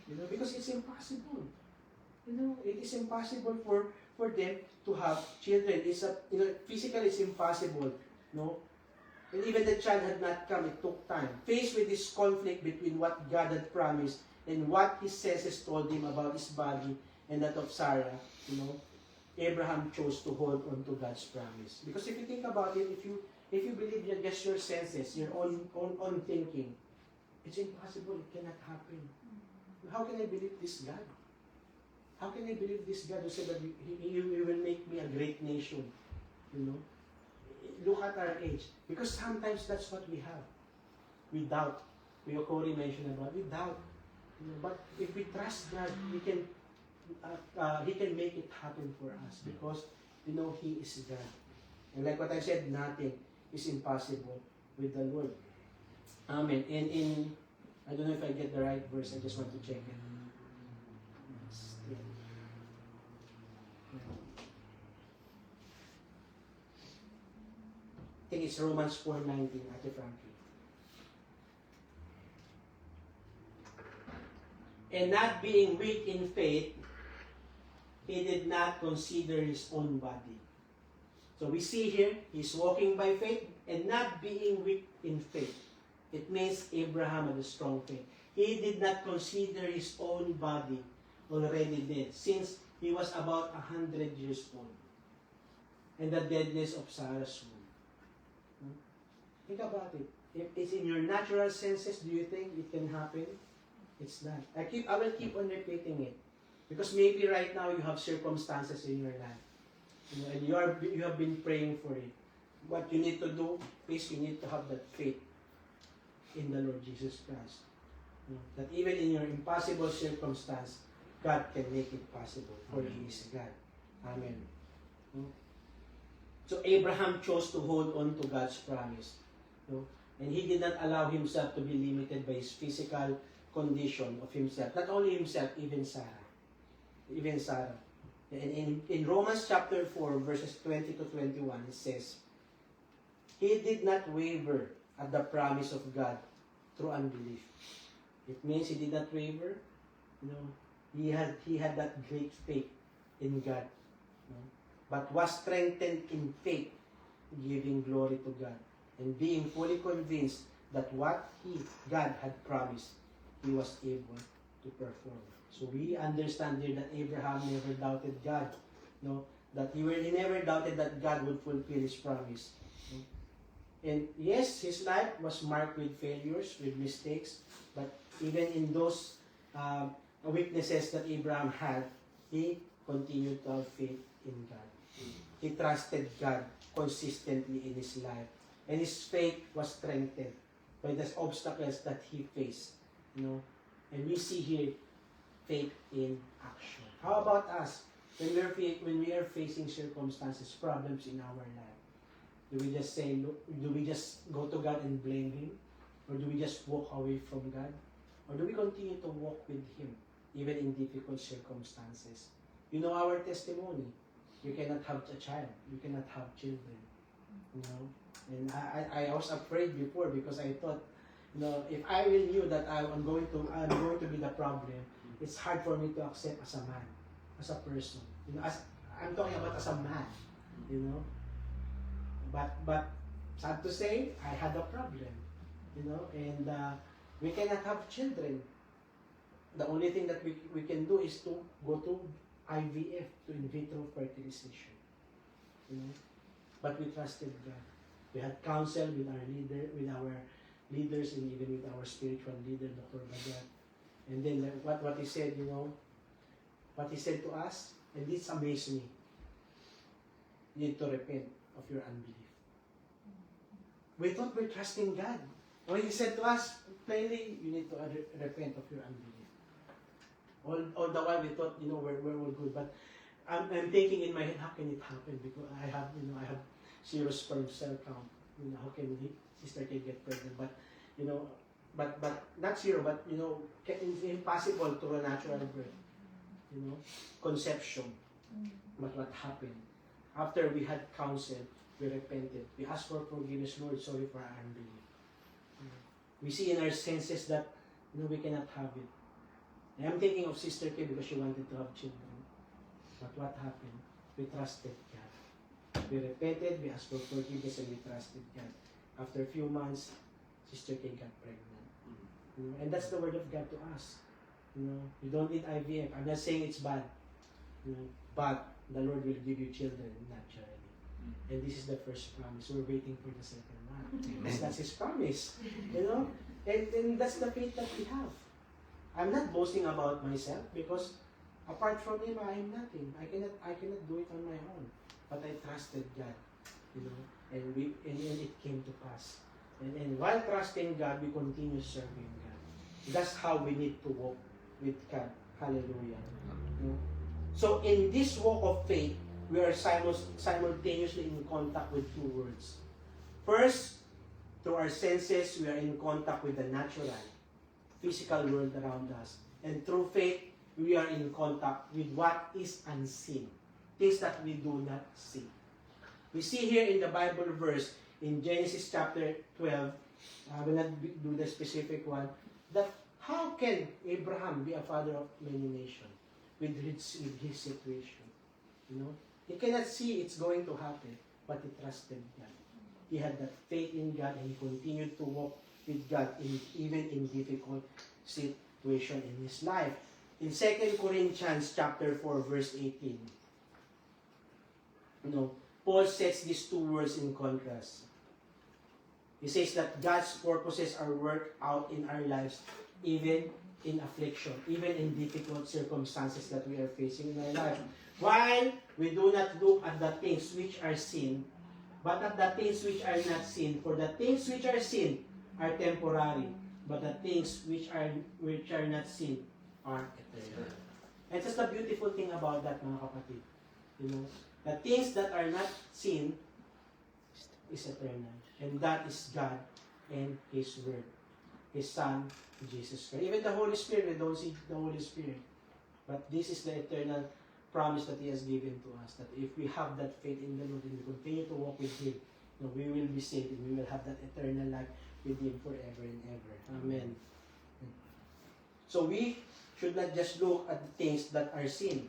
You know, because it's impossible. You know, it is impossible for them to have children. It's physically it's impossible. No, and even the child had not come. It took time. Faced with this conflict between what God had promised and what his senses told him about his body and that of Sarah, you know, Abraham chose to hold on to God's promise. Because if you think about it, if you believe just your senses, your own thinking, it's impossible. It cannot happen. How can I believe this God? How can I believe this God who said that he will make me a great nation? You know, look at our age. Because sometimes that's what we have. We doubt. We already mentioned about we doubt. You know, but if we trust God, He can make it happen for us because you know He is God. And like what I said, nothing is impossible with the Lord. Amen. And in I don't know if I get the right verse. I just want to check it. I think it's Romans 4:19, Ate Frankie. And not being weak in faith, he did not consider his own body. So we see here, he's walking by faith and not being weak in faith. It means Abraham had a strong faith. He did not consider his own body already dead since he was about 100 years old. And the deadness of Sarah's womb. Think about it. If it's in your natural senses, do you think it can happen? It's not. I will keep on repeating it. Because maybe right now you have circumstances in your life. You know, and you have been praying for it. What you need to do is you need to have that faith in the Lord Jesus Christ. You know, that even in your impossible circumstance, God can make it possible. For He is God. Amen. So Abraham chose to hold on to God's promise. You know, and he did not allow himself to be limited by his physical condition of himself. Not only himself, even Sarah. Even Sarah. In Romans chapter 4, verses 20 to 21, it says, he did not waver at the promise of God through unbelief. It means he did not waver. You know, he had that great faith in God. You know, but was strengthened in faith, giving glory to God, and being fully convinced that what God had promised, he was able to perform. So we understand here that Abraham never doubted God. You know, that he never doubted that God would fulfill his promise. You know? And yes, his life was marked with failures, with mistakes, but even in those weaknesses that Abraham had, he continued to have faith in God. He trusted God consistently in his life. And his faith was strengthened by the obstacles that he faced. You know? And we see here faith in action. How about us? When we are facing circumstances, problems in our life, do we just say, do we just go to God and blame Him? Or do we just walk away from God? Or do we continue to walk with Him, even in difficult circumstances? You know our testimony. You cannot have a child. You cannot have children. You know? And I was afraid before because I thought, you know, if I will knew that I'm going to be the problem, it's hard for me to accept as a man, as a person. You know, as I'm talking about as a man, you know. But sad to say, I had a problem, you know, and we cannot have children. The only thing that we can do is to go to IVF, to in vitro fertilization, you know. But we trusted God. We had counsel with our leaders, and even with our spiritual leader, Dr. Bagat. And then what he said, you know, what he said to us, and this amazed me. You need to repent of your unbelief. We thought we're trusting God. When he said to us, plainly, you need to repent of your unbelief. All the while we thought, you know, we're all good. But I'm thinking in my head, how can it happen? Because I have 0 sperm cell count. You know, how can sister can get pregnant? But, you know, but not 0, but, you know, it's impossible through a natural birth. You know, conception. But what happened? After we had counsel, we repented. We asked for forgiveness, Lord, sorry for our unbelief. We see in our senses that we cannot have it. And I'm thinking of Sister Kay because she wanted to have children. But what happened? We trusted God. We repented, we asked for forgiveness, and we trusted God. After a few months, Sister Kay got pregnant. And that's the word of God to us. You don't need IVF. I'm not saying it's bad. But the Lord will give you children naturally. And this is the first promise. We're waiting for the second one. Because that's His promise. And that's the faith that we have. I'm not boasting about myself because apart from Him, I am nothing. I cannot do it on my own. But I trusted God. And it came to pass. And while trusting God, we continue serving God. That's how we need to walk with God. Hallelujah. So in this walk of faith, we are simultaneously in contact with two worlds. First, through our senses, we are in contact with the natural, physical world around us. And through faith, we are in contact with what is unseen, things that we do not see. We see here in the Bible verse, in Genesis chapter 12, I will not do the specific one, that how can Abraham be a father of many nations with his situation? He cannot see it's going to happen, but he trusted God. He had that faith in God, and he continued to walk with God even in difficult situation in his life. In 2 Corinthians chapter 4, verse 18, Paul sets these two words in contrast. He says that God's purposes are worked out in our lives, even in affliction, even in difficult circumstances that we are facing in our life. While we do not look at the things which are seen, but at the things which are not seen. For the things which are seen are temporary, but the things which are not seen are eternal. And that's the beautiful thing about that, mga kapatid. The things that are not seen is eternal. And that is God and His Word. His Son, Jesus Christ. Even the Holy Spirit, we don't see the Holy Spirit. But this is the eternal promise that He has given to us. That if we have that faith in the Lord and we continue to walk with Him, we will be saved and we will have that eternal life with Him forever and ever. Amen. So we should not just look at the things that are seen.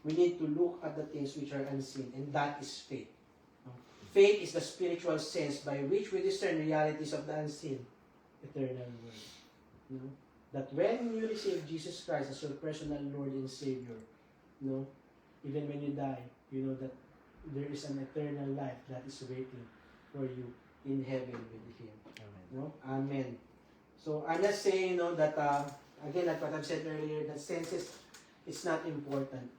We need to look at the things which are unseen, and that is faith. Faith is the spiritual sense by which we discern realities of the unseen, eternal world. That when you receive Jesus Christ as your personal Lord and Savior, even when you die, you know that there is an eternal life that is waiting for you in heaven with Him. Amen. Amen. So I'm not saying, that again, like what I've said earlier, that senses is not important.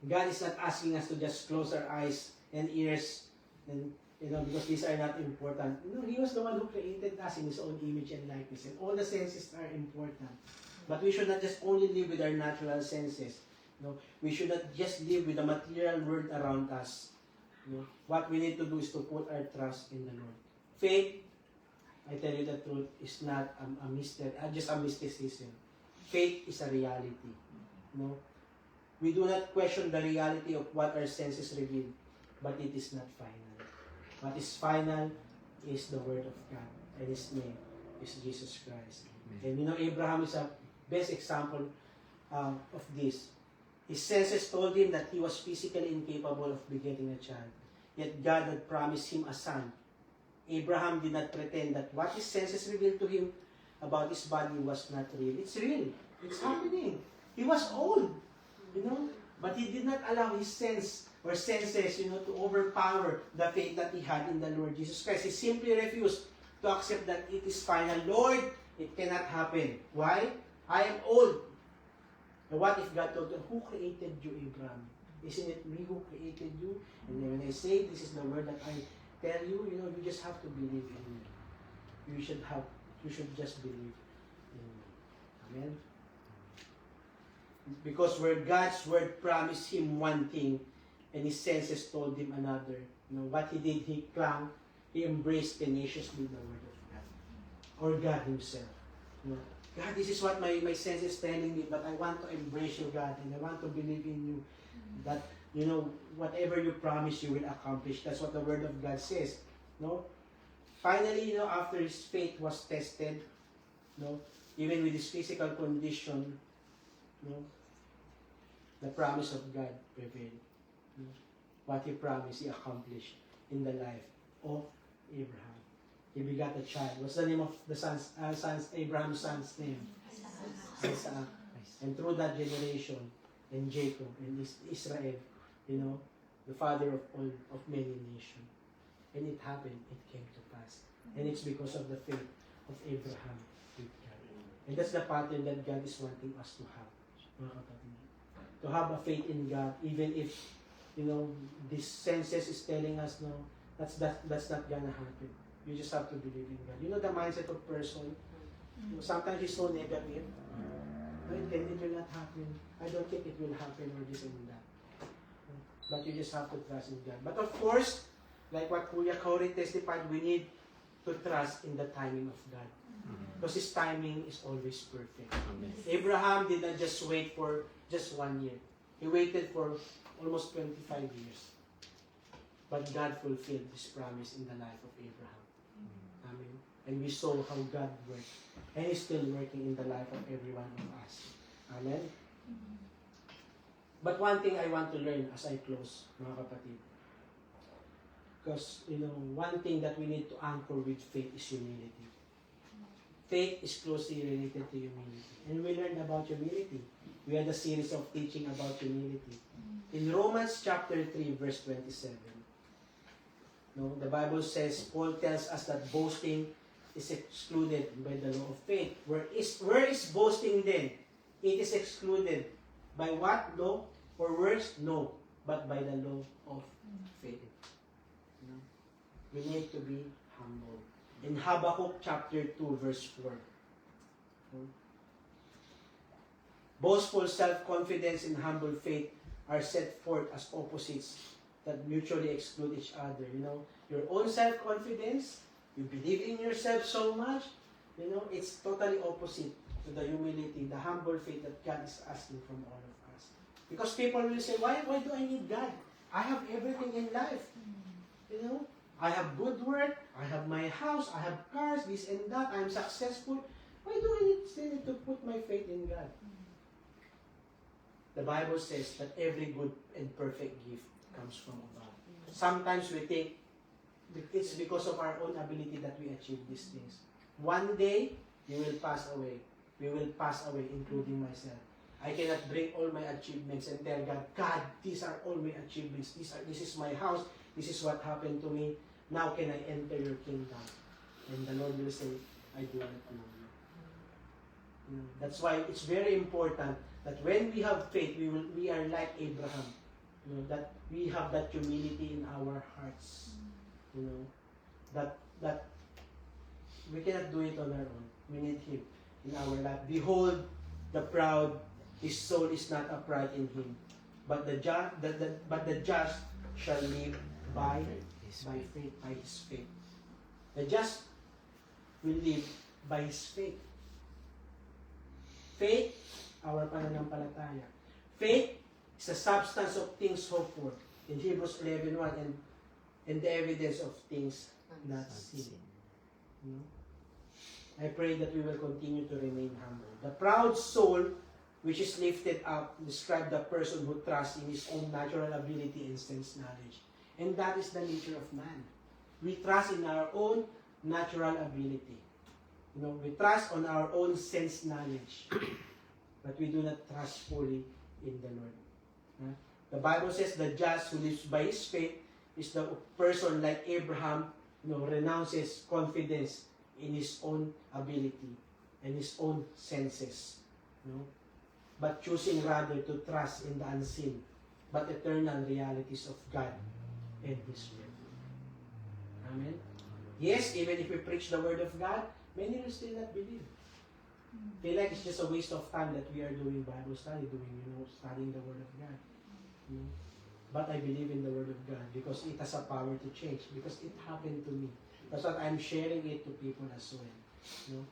God is not asking us to just close our eyes and ears, and because these are not important. He was the one who created us in His own image and likeness, and all the senses are important. But we should not just only live with our natural senses. We should not just live with the material world around us. What we need to do is to put our trust in the Lord. Faith, I tell you the truth, is not a mystery, just a mysticism. Faith is a reality. We do not question the reality of what our senses reveal, but it is not final. What is final is the Word of God, and His name is Jesus Christ. Amen. And Abraham is a best example of this. His senses told him that he was physically incapable of begetting a child, yet God had promised him a son. Abraham did not pretend that what his senses revealed to him about his body was not real. It's real. It's happening. He was old, but he did not allow his senses, to overpower the faith that he had in the Lord Jesus Christ. He simply refused to accept that it is final. Lord, it cannot happen. Why? I am old. And what if God told him, who created you, Abraham? Isn't it me who created you? And then when I say this is the word that I tell you, you just have to believe in me. You should just believe in me. Amen? Because where God's word promised him one thing, and his senses told him another. What he did, he clung, he embraced tenaciously the word of God. Or God Himself. God, this is what my sense is telling me, but I want to embrace you, God, and I want to believe in you. That, you know, whatever you promise, you will accomplish. That's what the Word of God says. No? Finally, you know, after his faith was tested, no, even with his physical condition, no, the promise of God prevailed. No? What he promised, he accomplished in the life of Abraham. He begot a child. What's the name of the Abraham's son's name? Isaac. And through that generation, and Jacob, and Israel, you know, the father of all, of many nations. And it happened, it came to pass. And it's because of the faith of Abraham with God. And that's the pattern that God is wanting us to have, mga kapatid. To have a faith in God, even if, you know, this senses is telling us, no, that's not gonna happen. You just have to believe in God. You know the mindset of person, you know, sometimes it's so negative. No, it will not happen. I don't think it will happen, or this and that. But you just have to trust in God. But of course, like what Kuya Corey testified, we need to trust in the timing of God. Because His timing is always perfect. Amen. Abraham did not just wait for just 1 year. He waited for almost 25 years. But God fulfilled His promise in the life of Abraham. Amen. And we saw how God worked. And He's still working in the life of every one of us. Amen. But one thing I want to learn as I close, mga kapatid. Because, you know, one thing that we need to anchor with faith is humility. Faith is closely related to humility. And we learned about humility. We had a series of teaching about humility. In Romans chapter 3, verse 27, no, the Bible says, Paul tells us that boasting is excluded by the law of faith. Where is boasting then? It is excluded. By what law? Or words? No. But by the law of faith. No? We need to be humble. In Habakkuk chapter 2, verse 4. No? Boastful self-confidence and humble faith are set forth as opposites that mutually exclude each other. You know, your own self-confidence, you believe in yourself so much, you know, it's totally opposite to the humility, the humble faith that God is asking from all of us. Because people will say, why do I need God? I have everything in life. You know, I have good work, I have my house, I have cars, this and that, I'm successful. Why do I still need to put my faith in God? The Bible says that every good and perfect gift comes from above. Sometimes we think it's because of our own ability that we achieve these things. One day, you will pass away. We will pass away, including myself. I cannot bring all my achievements and tell God, God, these are all my achievements. This is my house. This is what happened to me. Now can I enter your kingdom? And the Lord will say, I do not know you. You know, that's why it's very important that when we have faith, we are like Abraham. You know, that we have that humility in our hearts. You know, that we cannot do it on our own. We need Him in our life. Behold, the proud, his soul is not upright in him, but the just shall live by faith, by his faith. The just will live by his faith. Faith, our pananampalataya. Faith is the substance of things hoped for. In Hebrews 11:1, and the evidence of things not seen. You know? I pray that we will continue to remain humble. The proud soul, which is lifted up, describe the person who trusts in his own natural ability and sense knowledge. And that is the nature of man. We trust in our own natural ability. You know, we trust on our own sense knowledge. But we do not trust fully in the Lord. Huh? The Bible says the just who lives by his faith is the person like Abraham, you know, renounces confidence in his own ability and his own senses. You know? But choosing rather to trust in the unseen but eternal realities of God and His Word. Amen? Yes, even if we preach the Word of God, many will still not believe. Feel like it's just a waste of time that we are doing Bible study, studying the Word of God. You know? But I believe in the Word of God because it has a power to change, because it happened to me. That's what I'm sharing it to people as well. You know?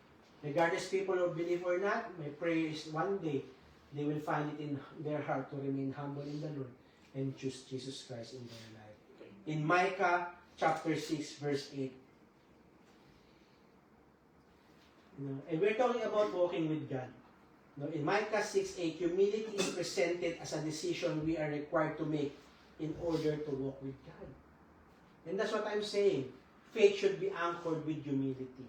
Regardless people will believe or not, my prayer is one day they will find it in their heart to remain humble in the Lord and choose Jesus Christ in their life. In Micah chapter 6 verse 8. And we're talking about walking with God. In Micah 6:8, humility is presented as a decision we are required to make in order to walk with God. And that's what I'm saying. Faith should be anchored with humility.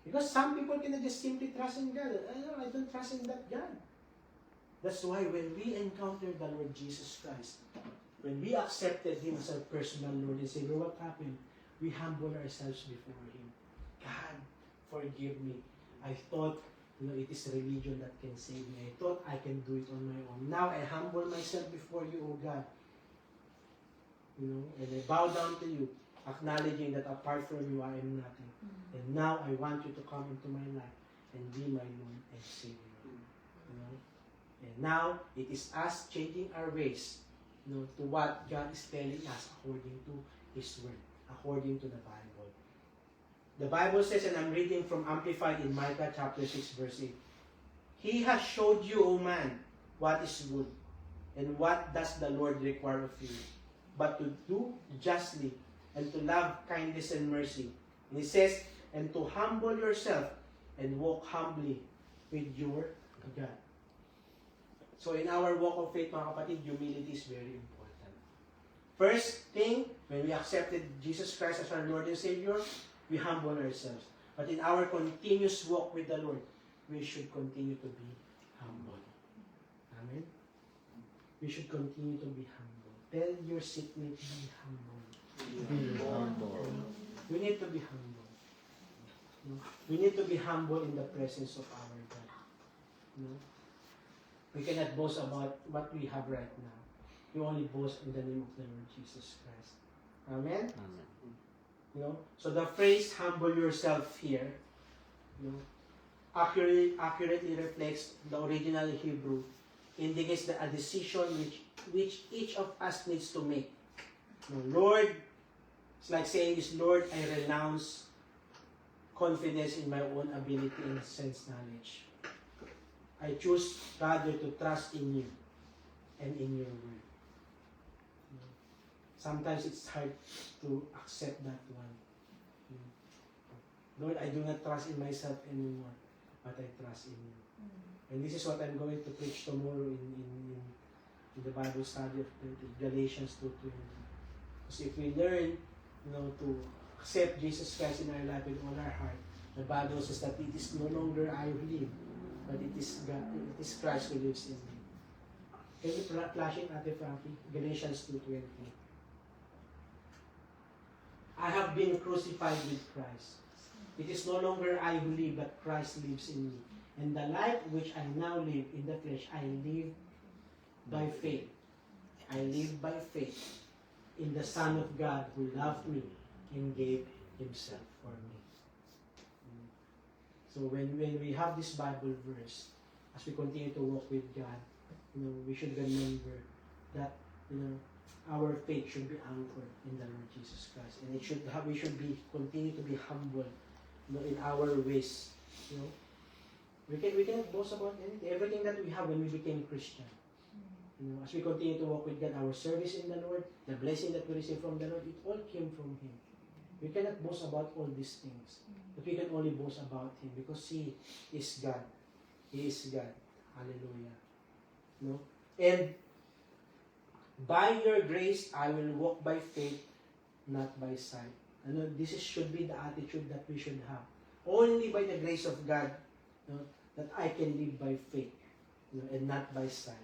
Because some people cannot just simply trust in God. I don't trust in that God. That's why when we encounter the Lord Jesus Christ, when we accepted Him as our personal Lord and Savior, what happened? We humble ourselves before Him. God, forgive me. I thought, it is religion that can save me. I thought I can do it on my own. Now I humble myself before you, O God. And I bow down to you, acknowledging that apart from you, I am nothing. And now I want you to come into my life and be my Lord and Savior. And now it is us changing our ways, to what God is telling us according to His Word, according to the Bible. The Bible says, and I'm reading from Amplified in Micah chapter 6 verse 8. He has showed you, O man, what is good, and what does the Lord require of you, but to do justly, and to love kindness and mercy. And He says, and to humble yourself, and walk humbly with your God. So in our walk of faith, mga kapatid, humility is very important. First thing, when we accepted Jesus Christ as our Lord and Savior, we humble ourselves. But in our continuous walk with the Lord, we should continue to be humble. Amen? We should continue to be humble. Tell your seatmate, be humble. Be humble. We need to be humble. We need to be humble in the presence of our God. We cannot boast about what we have right now. We only boast in the name of the Lord Jesus Christ. Amen? Amen. So the phrase humble yourself here accurately reflects the original Hebrew, indicates a decision which each of us needs to make. Lord, it's like saying this, Lord, I renounce confidence in my own ability and sense knowledge. I choose, rather, to trust in you and in your word. Sometimes it's hard to accept that one. Lord, I do not trust in myself anymore, but I trust in you. And this is what I'm going to preach tomorrow in the Bible study of Galatians 2:20. Because if we learn, to accept Jesus Christ in our life with all our heart, the Bible says that it is no longer I who live, but it is God, it is Christ who lives in me. Can you flash it, Ate Frankie? Galatians 2:20. I have been crucified with Christ. It is no longer I who live, but Christ lives in me. And the life which I now live in the flesh, I live by faith. I live by faith in the Son of God who loved me and gave Himself for me. So when we have this Bible verse, as we continue to walk with God, we should remember that our faith should be anchored in the Lord Jesus Christ, and we should continue to be humble, in our ways. We cannot boast about everything that we have when we became Christian. As we continue to walk with God, our service in the Lord, the blessing that we receive from the Lord, it all came from Him. We cannot boast about all these things, but we can only boast about Him because He is God. He is God. Hallelujah. And by your grace, I will walk by faith, not by sight. This should be the attitude that we should have. Only by the grace of God, that I can live by faith, and not by sight.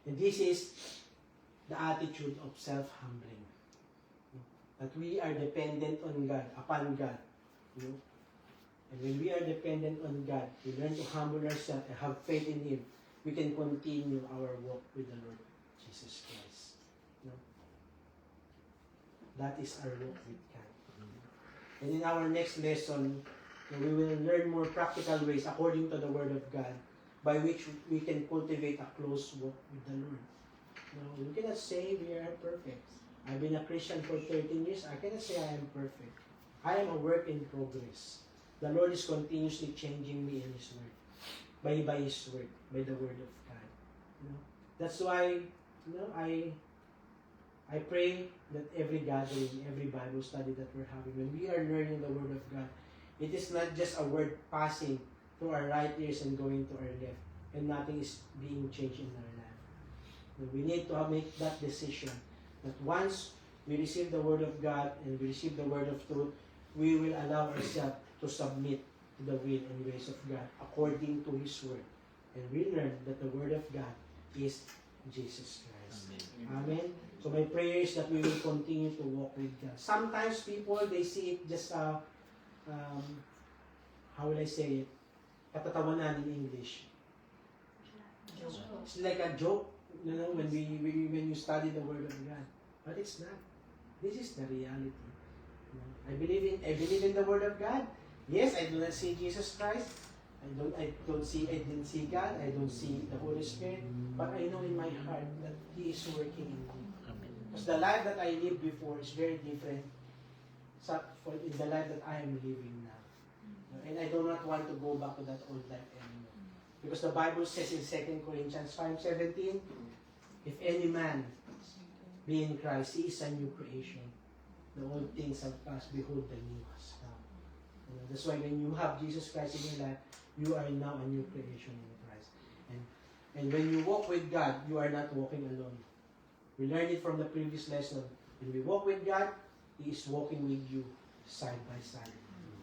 And this is the attitude of self-humbling. That we are dependent on God, upon God. And when we are dependent on God, we learn to humble ourselves and have faith in Him. We can continue our walk with the Lord Jesus Christ. That is our walk with God. And in our next lesson, we will learn more practical ways according to the Word of God by which we can cultivate a close walk with the Lord. We cannot say we are perfect. I've been a Christian for 13 years. I cannot say I am perfect. I am a work in progress. The Lord is continuously changing me in His Word. By His Word, by the Word of God. You know? That's why, you know, I pray that every gathering, every Bible study that we're having, when we are learning the Word of God, it is not just a word passing to our right ears and going to our left, and nothing is being changed in our life. We need to make that decision that once we receive the Word of God and we receive the Word of truth, we will allow ourselves to submit to the will and ways of God according to His Word. And we learn that the Word of God is Jesus Christ. Amen. So my prayer is that we will continue to walk with God. Sometimes people, they see it just, how will I say it? Katatawanan in English. It's like a joke, you know, when when you study the Word of God. But it's not. This is the reality. You know, I believe in the Word of God. Yes, I do not see Jesus Christ. I didn't see God. I don't see the Holy Spirit. But I know in my heart that He is working in me. Because the life that I lived before is very different in the life that I am living now. And I do not want to go back to that old life anymore. Because the Bible says in 2 Corinthians 5:17, if any man be in Christ, he is a new creation. The old things have passed, behold, the new has come. You know, that's why when you have Jesus Christ in your life, you are now a new creation in Christ. And when you walk with God, you are not walking alone. We learned it from the previous lesson. When we walk with God, He is walking with you side by side.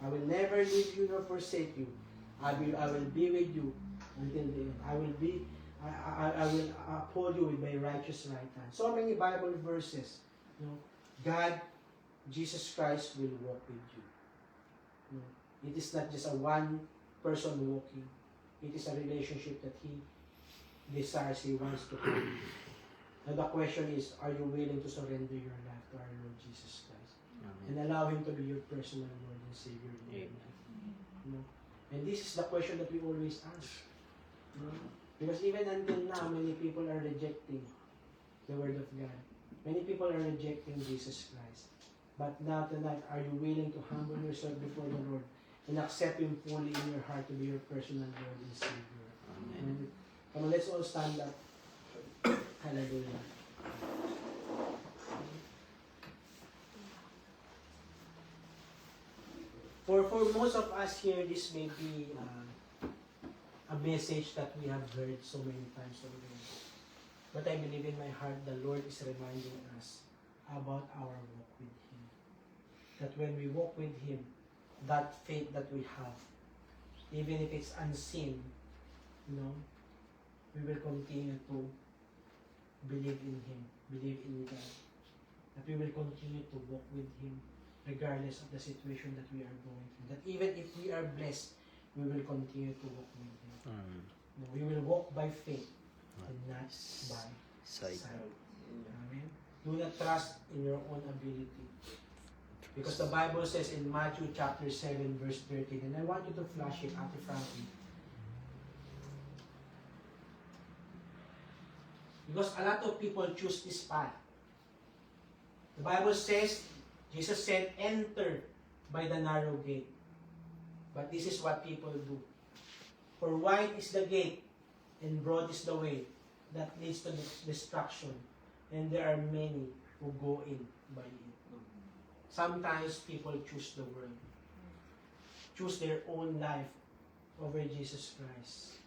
I will never leave you nor forsake you. I will be with you until the end. I will uphold you with my righteous right hand. So many Bible verses. You know, God, Jesus Christ will walk with you. You know, it is not just a one person walking. It is a relationship that He desires, He wants to have. Now the question is, are you willing to surrender your life to our Lord Jesus Christ? Amen. And allow Him to be your personal Lord and Savior in your life? You know? And this is the question that we always ask. You know? Because even until now, many people are rejecting the Word of God. Many people are rejecting Jesus Christ. But now tonight, are you willing to humble yourself before the Lord and accept Him fully in your heart to be your personal Lord and Savior? Amen. Come on, let's all stand up. Hallelujah. For most of us here, this may be a message that we have heard so many times already. But I believe in my heart the Lord is reminding us about our walk with Him. That when we walk with Him, that faith that we have, even if it's unseen, you know, we will continue to believe in Him, believe in God. That we will continue to walk with Him regardless of the situation that we are going through. That even if we are blessed, we will continue to walk with Him. No, we will walk by faith and not by sight. Amen. Do not trust in your own ability. Because the Bible says in Matthew chapter 7 verse 13, and I want you to flash it, Ate Frankie. Because a lot of people choose this path. The Bible says, Jesus said, enter by the narrow gate. But this is what people do. For wide is the gate, and broad is the way that leads to destruction, and there are many who go in by it. Sometimes people choose the world, choose their own life over Jesus Christ.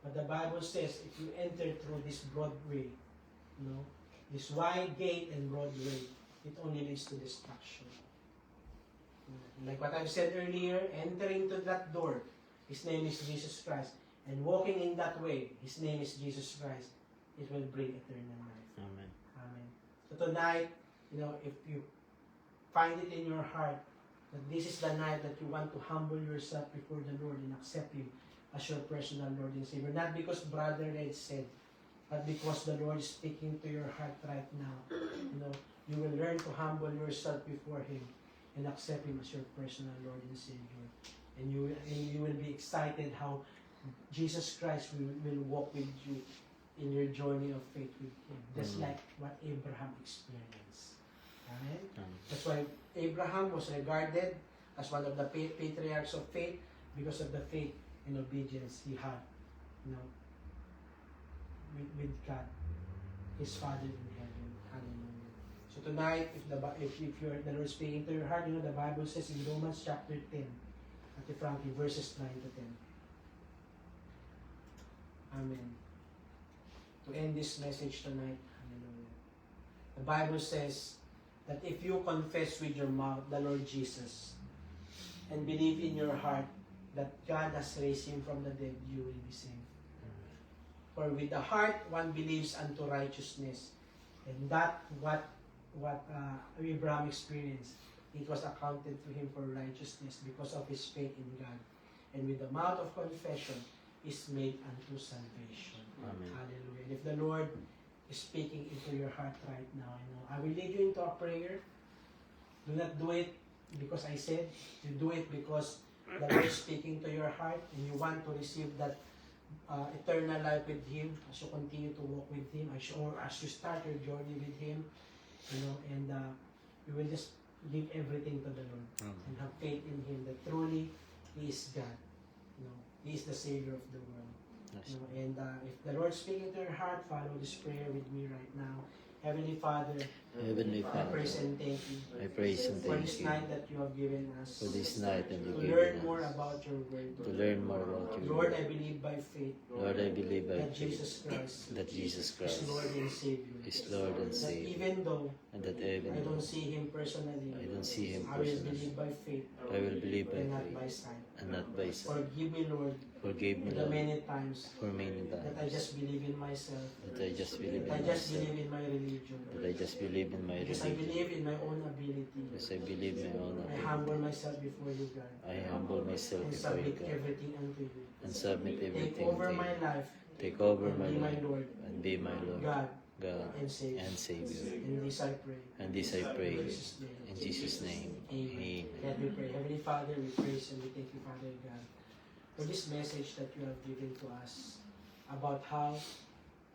But the Bible says, if you enter through this broad way, you know, this wide gate and broad way, it only leads to destruction. Like what I've said earlier, entering to that door, His name is Jesus Christ. And walking in that way, His name is Jesus Christ. It will bring eternal life. Amen. Amen. So tonight, you know, if you find it in your heart that this is the night that you want to humble yourself before the Lord and accept Him as your personal Lord and Savior, not because Brother Red said, but because the Lord is speaking to your heart right now. You know, you will learn to humble yourself before Him and accept Him as your personal Lord and Savior. And you will be excited how Jesus Christ will walk with you in your journey of faith with Him, just like what Abraham experienced. Amen? That's why Abraham was regarded as one of the patriarchs of faith because of the faith and obedience he had, with God, his Father in heaven. Hallelujah. So tonight, if the Lord speaking to your heart, the Bible says in Romans chapter 10, Ate Frankie, verses 9 to 10. Amen. To end this message tonight, hallelujah. The Bible says that if you confess with your mouth the Lord Jesus and believe in your heart that God has raised him from the dead, you will be saved. For with the heart one believes unto righteousness, and that what Abraham experienced, it was accounted to him for righteousness because of his faith in God. And with the mouth of confession is made unto salvation. Amen. Hallelujah. And if the Lord is speaking into your heart right now, I will lead you into a prayer. Do not do it because I said. You do it because the Lord is speaking to your heart and you want to receive that eternal life with Him as you continue to walk with Him, or as you start your journey with Him, and you will just give everything to the Lord and have faith in Him that truly He is God. He is the Savior of the world. Yes. And if the Lord is speaking to your heart, follow this prayer with me right now. Heavenly Father, Heavenly I Father, praise and thank you I praise and for thank this you night that you have given us for this night and to you learn gave more us about your word. to learn more about you. Lord, I believe by faith Lord, I believe by that faith Jesus Christ that Jesus is Christ Lord and Savior. is Lord and That Savior, even though and that I even don't though see Him personally, I don't see Him I will personally, believe by faith I will believe by and not by faith sight. and not by sight. Forgive me, Lord, Forgive me, for the Lord, many times for many that I times just believe in myself, that I just believe that I in just myself, believe in my religion, that I just believe in my because I religion, believe in my own ability. because I believe my own I humble ability. myself before you, God, I humble myself and before you, submit God, everything unto you. and submit Take everything over to my you. life Take over and my be my life Lord, and be my Lord, God, God, and Savior. and Savior. In this I pray. And this I pray In Jesus' name. in Jesus' name. Amen. Amen. Let me pray. Heavenly Father, we praise and we thank you, Father God, for this message that you have given to us about how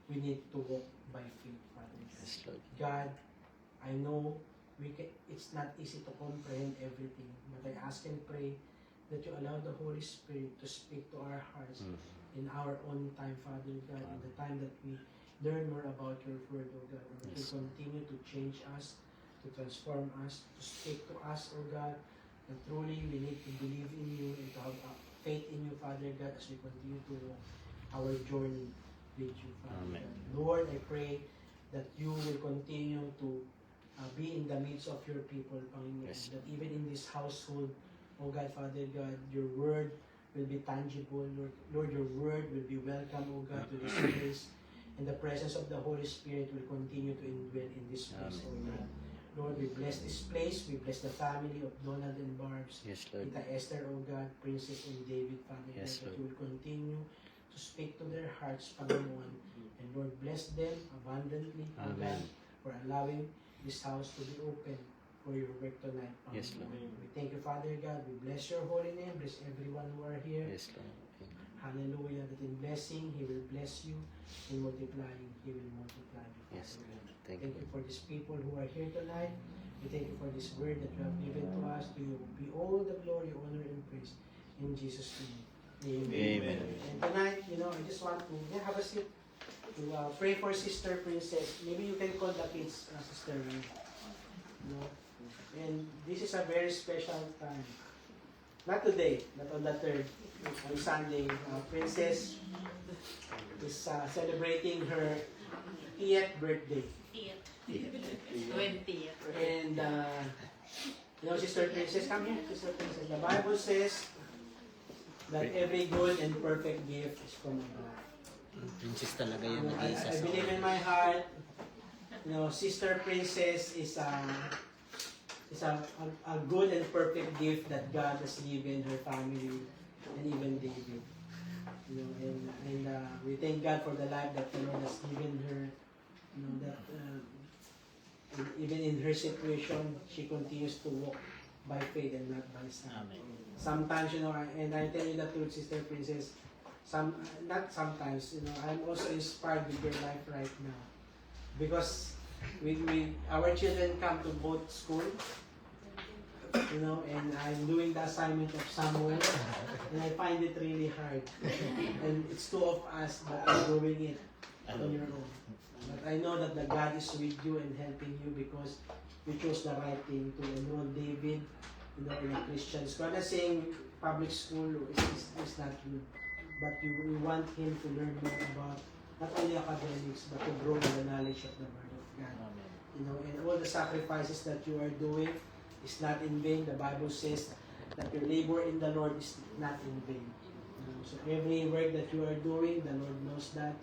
we need to walk by faith, Father God. Yes, Lord. God, I know it's not easy to comprehend everything, but I ask and pray that you allow the Holy Spirit to speak to our hearts in our own time, Father God, in the time that we learn more about your word, oh God, and that you Yes. continue to change us, to transform us, to speak to us, oh God, and truly we need to believe in you and to have faith in you, Father God, as we continue to walk our journey with you, Father Amen. God. Lord, I pray that you will continue to be in the midst of your people, Panginoon, Yes. that even in this household, oh God, Father God, your word will be tangible, Lord, your word will be welcome, oh God, to this place, and the presence of the Holy Spirit will continue to indwell in this place, oh God. Lord, we bless this place, we bless the family of Donald and Barbs, Yes, Lord. Tita Esther, oh God, Princess and David, Father Yes, God, that Lord. you will continue to speak to their hearts, Panginoon, and Lord, bless them abundantly, oh God, Amen. for allowing this house to be open for your work tonight, Yes, Panginoon. Lord. We thank you, Father God, we bless your holy name, bless everyone who are here, Yes, Lord. hallelujah, that in blessing, He will bless you, in multiplying, He will multiply you, Father Yes, God. Lord. Thank Thank you. you for these people who are here tonight. We thank you for this word that you have given to us. To you be all the glory, honor, and praise. In Jesus' name. Amen. And tonight, I just want to have a seat to pray for Sister Princess. Maybe you can call the kids, Sister. And this is a very special time. Not today, but on the 3rd, on Sunday. Princess is celebrating her 8th birthday. 20th. And, Sister Princess, come here, Sister Princess. The Bible says that every good and perfect gift is from God. Princess talaga yan I believe in my heart, Sister Princess is a good and perfect gift that God has given her family and even David. And we thank God for the life that the Lord has given her. That even in her situation, she continues to walk by faith and not by sight. Amen. Sometimes, and I tell you the truth, Sister Princess, not sometimes, I'm also inspired with your life right now. Because our children come to both school, and I'm doing the assignment of Samuel, and I find it really hard. And it's two of us, but I'm doing it on your own. But I know that the God is with you and helping you because you chose the right thing to enroll David, in a Christian school. I'm not saying public school is not good, but we want him to learn more about not only academics, but to grow in the knowledge of the Word of God. And all the sacrifices that you are doing is not in vain. The Bible says that your labor in the Lord is not in vain. So every work that you are doing, the Lord knows that.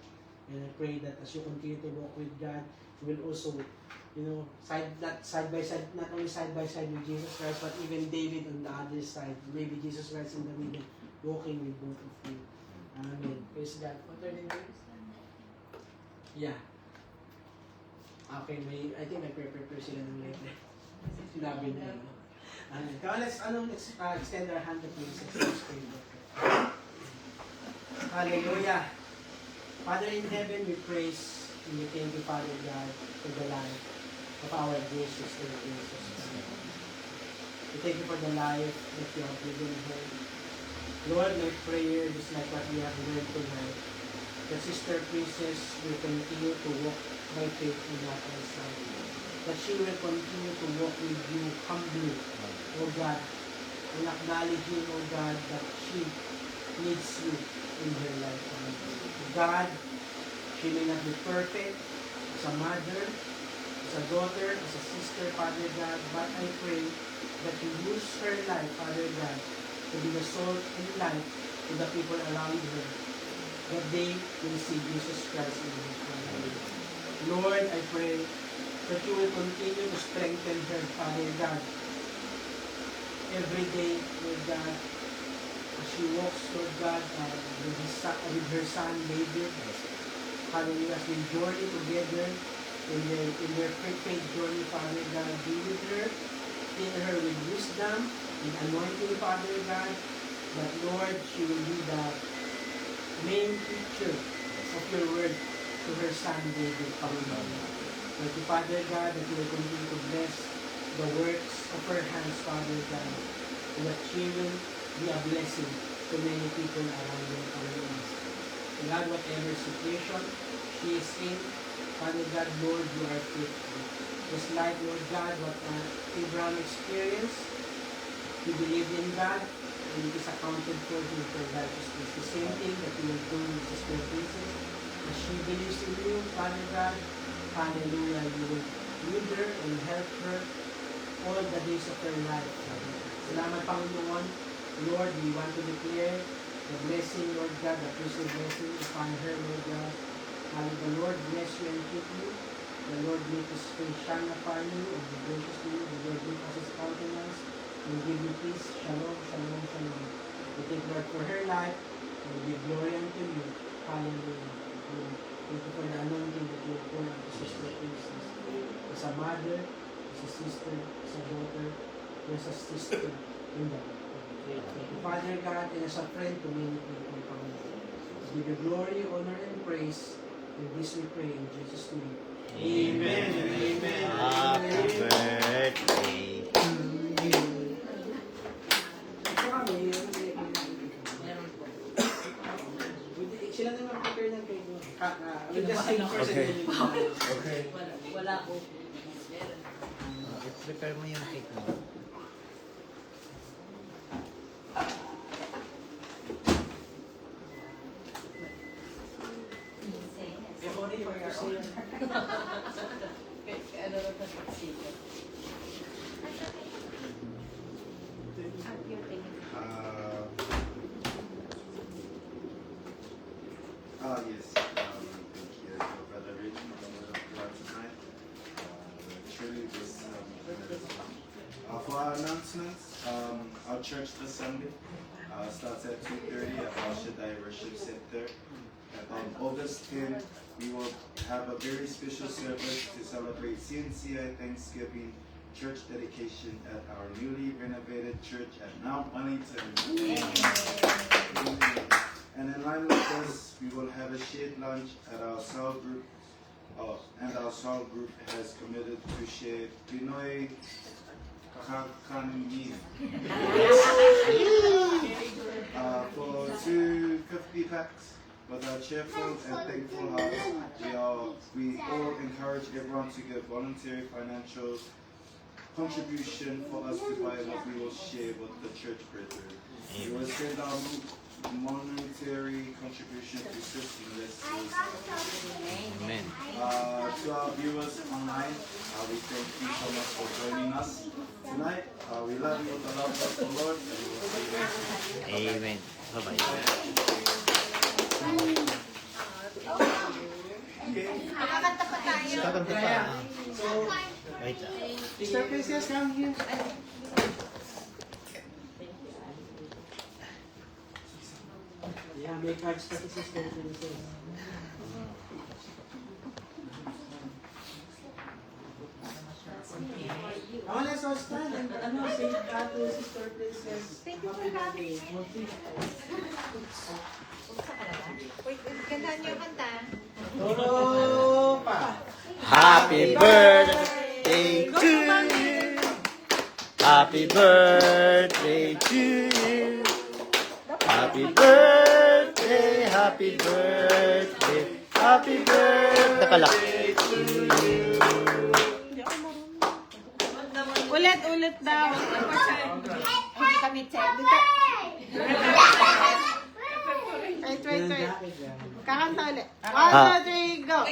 And I pray that as you continue to walk with God, you will also, not side by side, not only side by side with Jesus Christ, but even David on the other side. Maybe Jesus Christ in the middle, walking with both of you. Amen. Praise God. What are the names? Yeah. Okay, I think may prepare sila ng letter. Sinabi na yun. Come on, let's extend our hand to please. Let's pray. Hallelujah. Father in heaven, we praise and we thank you, Father God, for the life of our dear sister Jesus. We thank you for the life that you have given her. Lord, my prayer is like what we have learned tonight. That Sister Princess will continue to walk by faith and not by sight. That she will continue to walk with you humbly, O God, and acknowledging, O God, that she needs you in her life. God, she may not be perfect as a mother, as a daughter, as a sister, Father God, but I pray that you use her life, Father God, to be the salt and light to the people around her, that they will see Jesus Christ in her family. Lord, I pray that you will continue to strengthen her, Father God, every day, Lord God, as she walks, Lord God, with her son, David. Hallelujah, as we journey together in their faith journey, Father God, be with her, fill her with wisdom and anointing, Father God, that, Lord, she will be the main teacher of your word to her son, David, Father. Thank you, Father God, that you will continue to bless the works of her hands, Father God, and that she will be a blessing to many people around her, Father God. God, whatever situation she is in, Father God, Lord, you are faithful. Just like, Lord God, what Abraham experienced, he believed in God, and it is accounted for him for righteousness. The same thing that you will do with Sister Princess, as she believes in you, Father God, hallelujah, you will lead her and help her all the days of her life, Father. Salamat, Panginoon. Lord, we want to declare the blessing, Lord God, the Christian blessing upon her, Lord God. The Lord bless you and keep you. The Lord make his face shine upon you and be gracious to you. The Lord lift up his countenance and give you peace. Shalom, shalom, shalom. We thank Lord for her life and we give glory unto you. Hallelujah. Thank you for the anointing that you pour unto Sister Princess. As a mother, as a sister, as a daughter, as a sister in the Lord. Thank you, Father God, and as a friend to many people, give you glory, honor, and praise. And this we pray in Jesus' name. Amen and amen. Happy birthday. Sila na mag-prepare ng cake mo. You just take first and then you Okay. Wala ko. Prepare mo yung cake mo. Ano na pag-sikat? Yes. Thank you, Brother Rich, for the word of God tonight. Truly, this. For our announcements, our church this Sunday starts at 2:30 at Al Shaddai Worship Center. And on August 10th, we will have a very special service to celebrate CNCI Thanksgiving church dedication at our newly renovated church at Mount Wellington. And in line with this, we will have a shared lunch at our cell group, and our cell group has committed to share Pinoy Kakanyi. For 250 packs. With our cheerful and thankful hearts, we all encourage everyone to give voluntary financial contribution for us to buy what we will share with the church brethren. We will send our monetary contribution to Sister Leslie's. Amen. To our viewers online, we thank you so much for joining us tonight. We love you with the love of the Lord, and we will see you next week. Amen. Bye-bye. Kakanta pa tayo. Kakanta pa. So, Wait. Sister Princess, come here. Yeah, may cards pa si Sister Princess. Oh, let's all stand and say to Sister Princess. Thank you for having me. Wait, kantahan niyo yung kanta. Toro pa. Happy birthday to you. Happy birthday to you. Happy birthday, happy birthday, happy birthday to you. Ulit daw. Hindi kami check. Wait. Kakanta ulit. 1, 2, 3, go.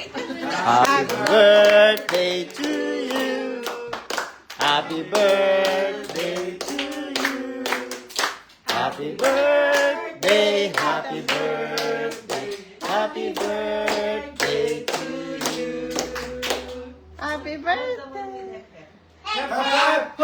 Happy birthday to you. Happy birthday to you. Happy birthday, happy birthday, happy birthday to you. Happy birthday. Hip, hip,